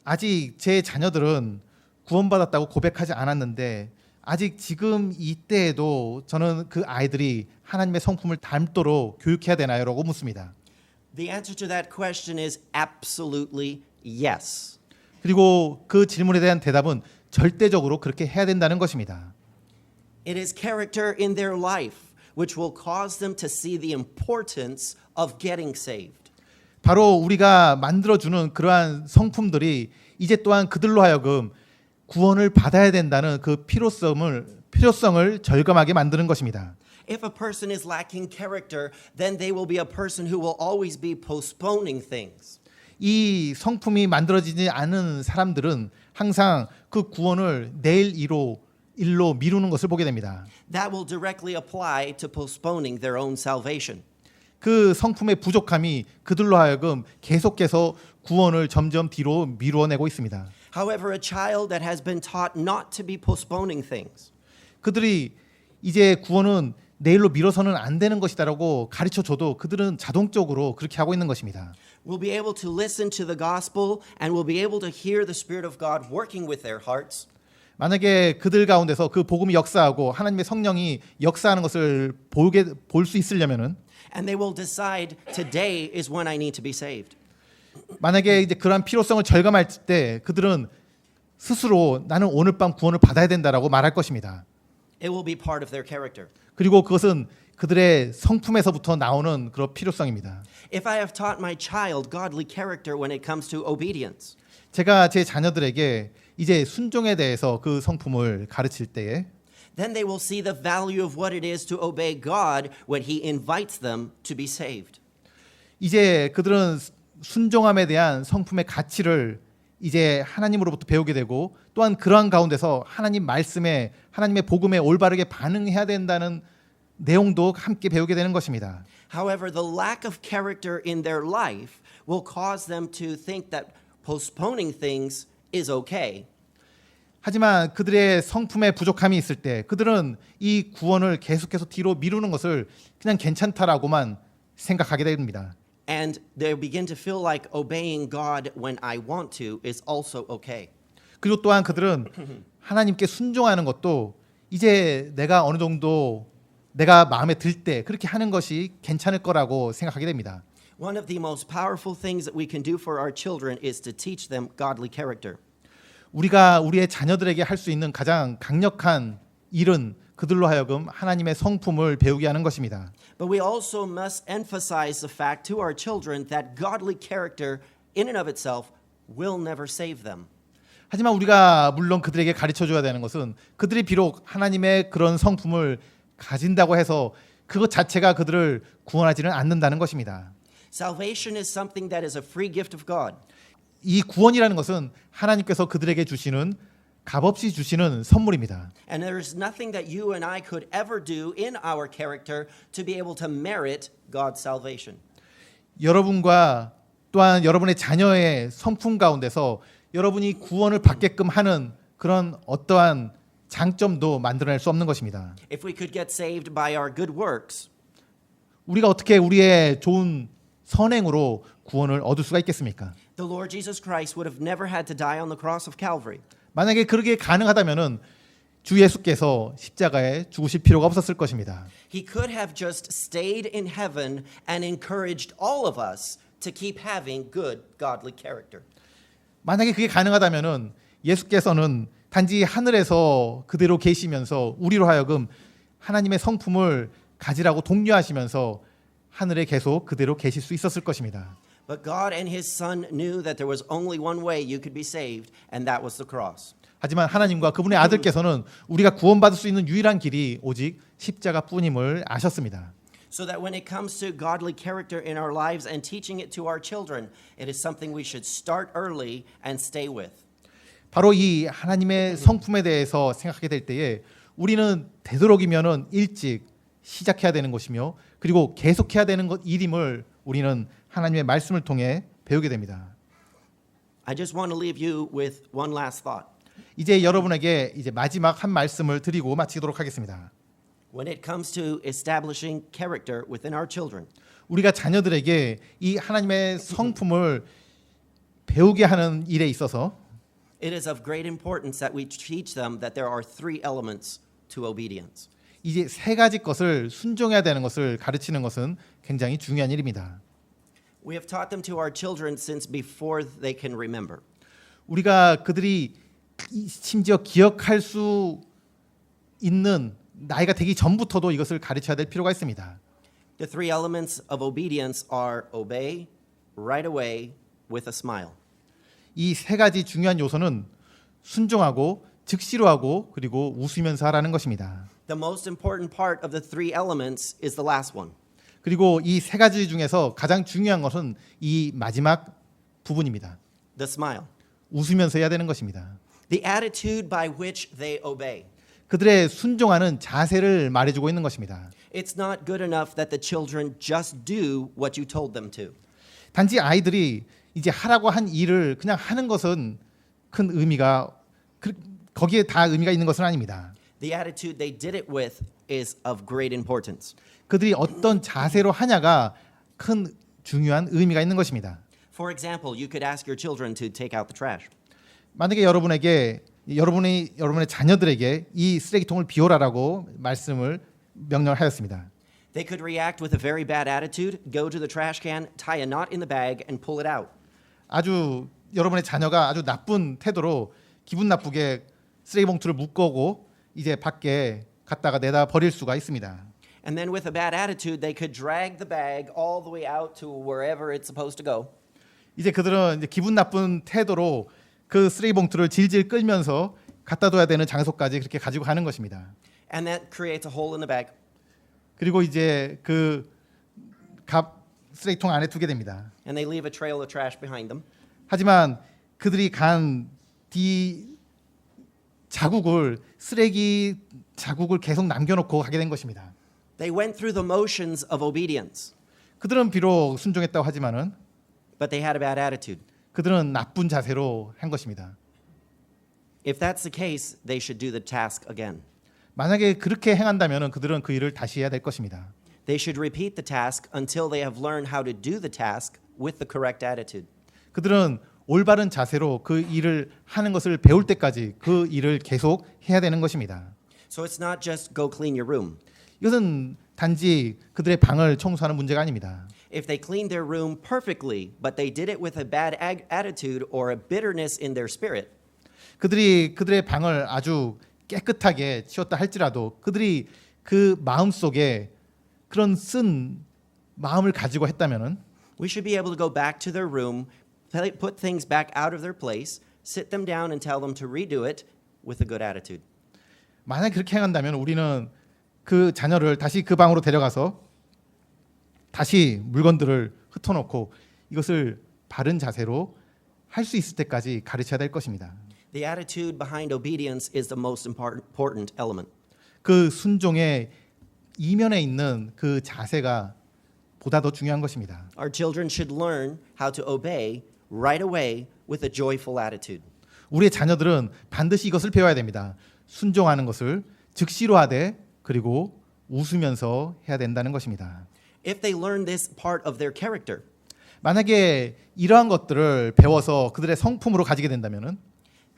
아직 제 자녀들은 구원받았다고 고백하지 않았는데 아직 지금 이때에도 저는 그 아이들이 하나님의 성품을 닮도록 교육해야 되나요? 라고 묻습니다. The answer to that question is absolutely yes. 그리고 그 질문에 대한 대답은 절대적으로 그렇게 해야 된다는 것입니다. It is character in their life which will cause them to see the importance of getting saved. 바로 우리가 만들어주는 그러한 성품들이 이제 또한 그들로 하여금 구원을 받아야 된다는 그 필요성을 절감하게 만드는 것입니다. If a person is lacking character, then they will be a person who will always be postponing things. 이 성품이 만들어지지 않은 사람들은 항상 그 구원을 내일 일로 미루는 것을 보게 됩니다. That will directly apply to postponing their own salvation. 그 성품의 부족함이 그들로 하여금 계속해서 구원을 점점 뒤로 미루어내고 있습니다. However, a child that has been taught not to be postponing things, 그들이 이제 구원은 내일로 미뤄서는 안 되는 것이다라고 가르쳐줘도 그들은 자동적으로 그렇게 하고 있는 것입니다. will be able to listen to the gospel and will be able to hear the Spirit of God working with their hearts. 만약에 그들 가운데서 그 복음이 역사하고 하나님의 성령이 역사하는 것을 볼 수 있으려면은 And they will decide today is when I need to be saved. 만약에 이제 그러한 필요성을 절감할 때 그들은 스스로 나는 오늘 밤 구원을 받아야 된다라고 말할 것입니다. It will be part of their character. 그리고 그것은 그들의 성품에서부터 나오는 그런 필요성입니다. If I have taught my child godly character when it comes to obedience, 제가 제 자녀들에게 이제 순종에 대해서 그 성품을 가르칠 때에 then they will see the value of what it is to obey God when He invites them to be saved. 이제 그들은 순종함에 대한 성품의 가치를 이제 하나님으로부터 배우게 되고 또한 그러한 가운데서 하나님 말씀에 하나님의 복음에 올바르게 반응해야 된다는 내용도 함께 배우게 되는 것입니다. However, the lack of character in their life will cause them to think that postponing things is okay. 하지만 그들의 성품에 부족함이 있을 때 그들은 이 구원을 계속해서 뒤로 미루는 것을 그냥 괜찮다라고만 생각하게 됩니다. And they begin to feel like obeying God when I want to is also okay. 그리고 또한 그들은 하나님께 순종하는 것도 이제 내가 어느 정도 내가 마음에 들 때 그렇게 하는 것이 괜찮을 거라고 생각하게 됩니다. One of the most powerful things that we can do for our children is to teach them godly character. 우리가 우리의 자녀들에게 할 수 있는 가장 강력한 일은 그들로 하여금 하나님의 성품을 배우게 하는 것입니다. But we also must emphasize the fact to our children that godly character in and of itself will never save them. 하지만 우리가 물론 그들에게 가르쳐 줘야 되는 것은 그들이 비록 하나님의 그런 성품을 가진다고 해서 그것 자체가 그들을 구원하지는 않는다는 것입니다. Salvation is something that is a free gift of God. 이 구원이라는 것은 하나님께서 그들에게 주시는 값없이 주시는 선물입니다. And there is nothing that you and I could ever do in our character to be able to merit God's salvation. 여러분과 또한 여러분의 자녀의 성품 가운데서 여러분이 구원을 받게끔 하는 그런 어떠한 장점도 만들어낼 수 없는 것입니다. If we could get saved by our good works, 우리가 어떻게 우리의 좋은 선행으로 구원을 얻을 수가 있겠습니까? the Lord Jesus Christ would have never had to die on the cross of Calvary. 만약에 그렇게 가능하다면은 주 예수께서 십자가에 죽으실 필요가 없었을 것입니다. He could have just stayed in heaven and encouraged all of us to keep having good godly character. 만약에 그게 가능하다면은 예수께서는 단지 하늘에서 그대로 계시면서 우리로 하여금 하나님의 성품을 가지라고 독려하시면서 하늘에 계속 그대로 계실 수 있었을 것입니다. But God and his son knew that there was only one way you could be saved, and that was the cross. 하지만 하나님과 그분의 아들께서는 우리가 구원받을 수 있는 유일한 길이 오직 십자가뿐임을 아셨습니다. So that when it comes to godly character in our lives and teaching it to our children, it is something we should start early and stay with. 바로 이 하나님의 성품에 대해서 생각하게 될 때에 우리는 되도록이면은 일찍 시작해야 되는 것이며 그리고 계속해야 되는 것 일임을 우리는 하나님의 말씀을 통해 배우게 됩니다. I just want to leave you with one last thought. 이제 여러분에게 이제 마지막 한 말씀을 드리고 마치도록 하겠습니다. When it comes to establishing character within our children, 우리가 자녀들에게 이 하나님의 성품을 배우게 하는 일에 있어서 it is of great importance that we teach them that there are three elements to obedience. 이제 세 가지 것을 순종해야 되는 것을 가르치는 것은 굉장히 중요한 일입니다. We have taught them to our children since before they can remember. 우리가 그들이 심지어 기억할 수 있는 나이가 되기 전부터도 이것을 가르쳐야 될 필요가 있습니다. The three elements of obedience are obey, right away, with a smile. 이 세 가지 중요한 요소는 순종하고 즉시로 하고 그리고 웃으면서 하라는 것입니다. The most important part of the three elements is the last one. 그리고 이 세 가지 중에서 가장 중요한 것은 이 마지막 부분입니다. The smile. 웃으면서 해야 되는 것입니다. The attitude by which they obey. 그들의 순종하는 자세를 말해주고 있는 것입니다. It's not good enough that the children just do what you told them to. 단지 아이들이 이제 하라고 한 일을 그냥 하는 것은 큰 의미가 거기에 다 의미가 있는 것은 아닙니다. The attitude they did it with is of great importance. 그들이 어떤 자세로 하냐가 큰 중요한 의미가 있는 것입니다. For example, you could ask your children to take out the trash. 만약에 여러분의 자녀들에게 이 쓰레기통을 비워라라고 명령하였습니다. They could react with a very bad attitude, go to the trash can, tie a knot in the bag, and pull it out. 여러분의 자녀가 아주 나쁜 태도로 기분 나쁘게 쓰레기 봉투를 묶고 이제 밖에 갖다가 내다 버릴 수가 있습니다. And then with a bad attitude, they could drag the bag all the way out to wherever it's supposed to go. 이제 그들은 이제 기분 나쁜 태도로 그 쓰레기 봉투를 질질 끌면서 갖다 둬야 되는 장소까지 그렇게 가지고 가는 것입니다. And that creates a hole in the bag. 그리고 이제 그 쓰레기통 안에 두게 됩니다. And they leave a trail of trash behind them. 하지만 그들이 간 자국을 쓰레기 자국을 계속 남겨놓고 가게 된 것입니다. They went through the motions of obedience, 그들은 비록 순종했다고 하지만은 but they had a bad attitude. 그들은 나쁜 자세로 한 것입니다. If that's the case, they should do the task again. 만약에 그렇게 행한다면 그들은 그 일을 다시 해야 될 것입니다. They should repeat the task until they have learned how to do the task with the correct attitude. 그들은 올바른 자세로 그 일을 하는 것을 배울 때까지 그 일을 계속 해야 되는 것입니다. So it's not just go clean your room. 이것은 단지 그들의 방을 청소하는 문제가 아닙니다. If they cleaned their room perfectly, but they did it with a bad attitude or a bitterness in their spirit, 그들이 그들의 방을 아주 깨끗하게 치웠다 할지라도 그들이 그 마음 속에 그런 쓴 마음을 가지고 했다면은 we should be able to go back to their room, put things back out of their place, sit them down and tell them to redo it with a good attitude. 만약 그렇게 행한다면 우리는 그 자녀를 다시 그 방으로 데려가서 다시 물건들을 흩어놓고 이것을 바른 자세로 할 수 있을 때까지 가르쳐야 될 것입니다. The attitude behind obedience is the most important element. 그 순종의 이면에 있는 그 자세가 보다 더 중요한 것입니다. Our children should learn how to obey right away with a joyful attitude. 우리의 자녀들은 반드시 이것을 배워야 됩니다. 순종하는 것을 즉시로 하되 그리고 웃으면서 해야 된다는 것입니다. If they learn this part of their character, 만약에 이러한 것들을 배워서 그들의 성품으로 가지게 된다면은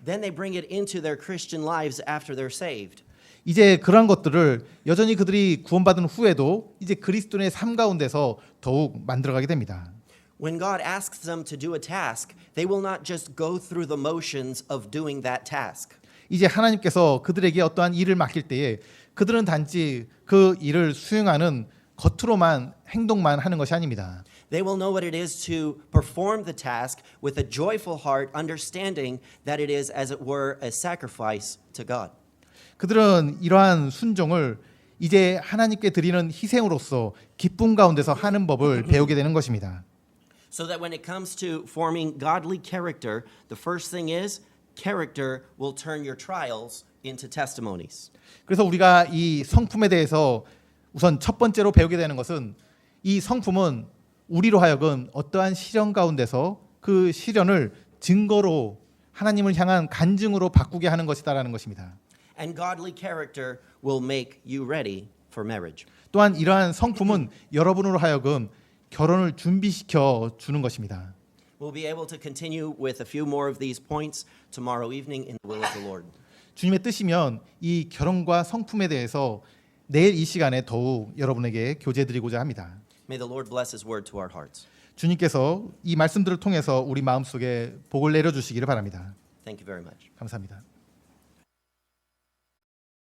then they bring it into their Christian lives after they're saved. 이제 그러한 것들을 여전히 그들이 구원받은 후에도 이제 그리스도인의 삶 가운데서 더욱 만들어가게 됩니다. When God asks them to do a task, they will not just go through the motions of doing that task. 이제 하나님께서 그들에게 어떠한 일을 맡길 때에 그들은 단지 그 일을 수행하는 겉으로만 행동만 하는 것이 아닙니다. They will know what it is to perform the task with a joyful heart, understanding that it is, as it were, a sacrifice to God. 그들은 이러한 순종을 이제 하나님께 드리는 희생으로서 기쁨 가운데서 하는 법을 배우게 되는 것입니다. So that when it comes to forming godly character, the first thing is character will turn your trials into testimonies. 그래서 우리가 이 성품에 대해서 우선 첫 번째로 배우게 되는 것은 이 성품은 우리로 하여금 어떠한 시련 가운데서 그 시련을 증거로 하나님을 향한 간증으로 바꾸게 하는 것이다라는 것입니다. And godly character will make you ready for marriage. 또한 이러한 성품은 여러분으로 하여금 결혼을 준비시켜 주는 것입니다. We'll be able to continue with a few more of these points tomorrow evening in the will of the Lord. 주님의 뜻이면 이 결혼과 성품에 대해서 내일 이 시간에 더욱 여러분에게 교제드리고자 합니다. May the Lord bless His word to our hearts. 주님께서 이 말씀들을 통해서 우리 마음속에 복을 내려주시기를 바랍니다. Thank you very much. 감사합니다.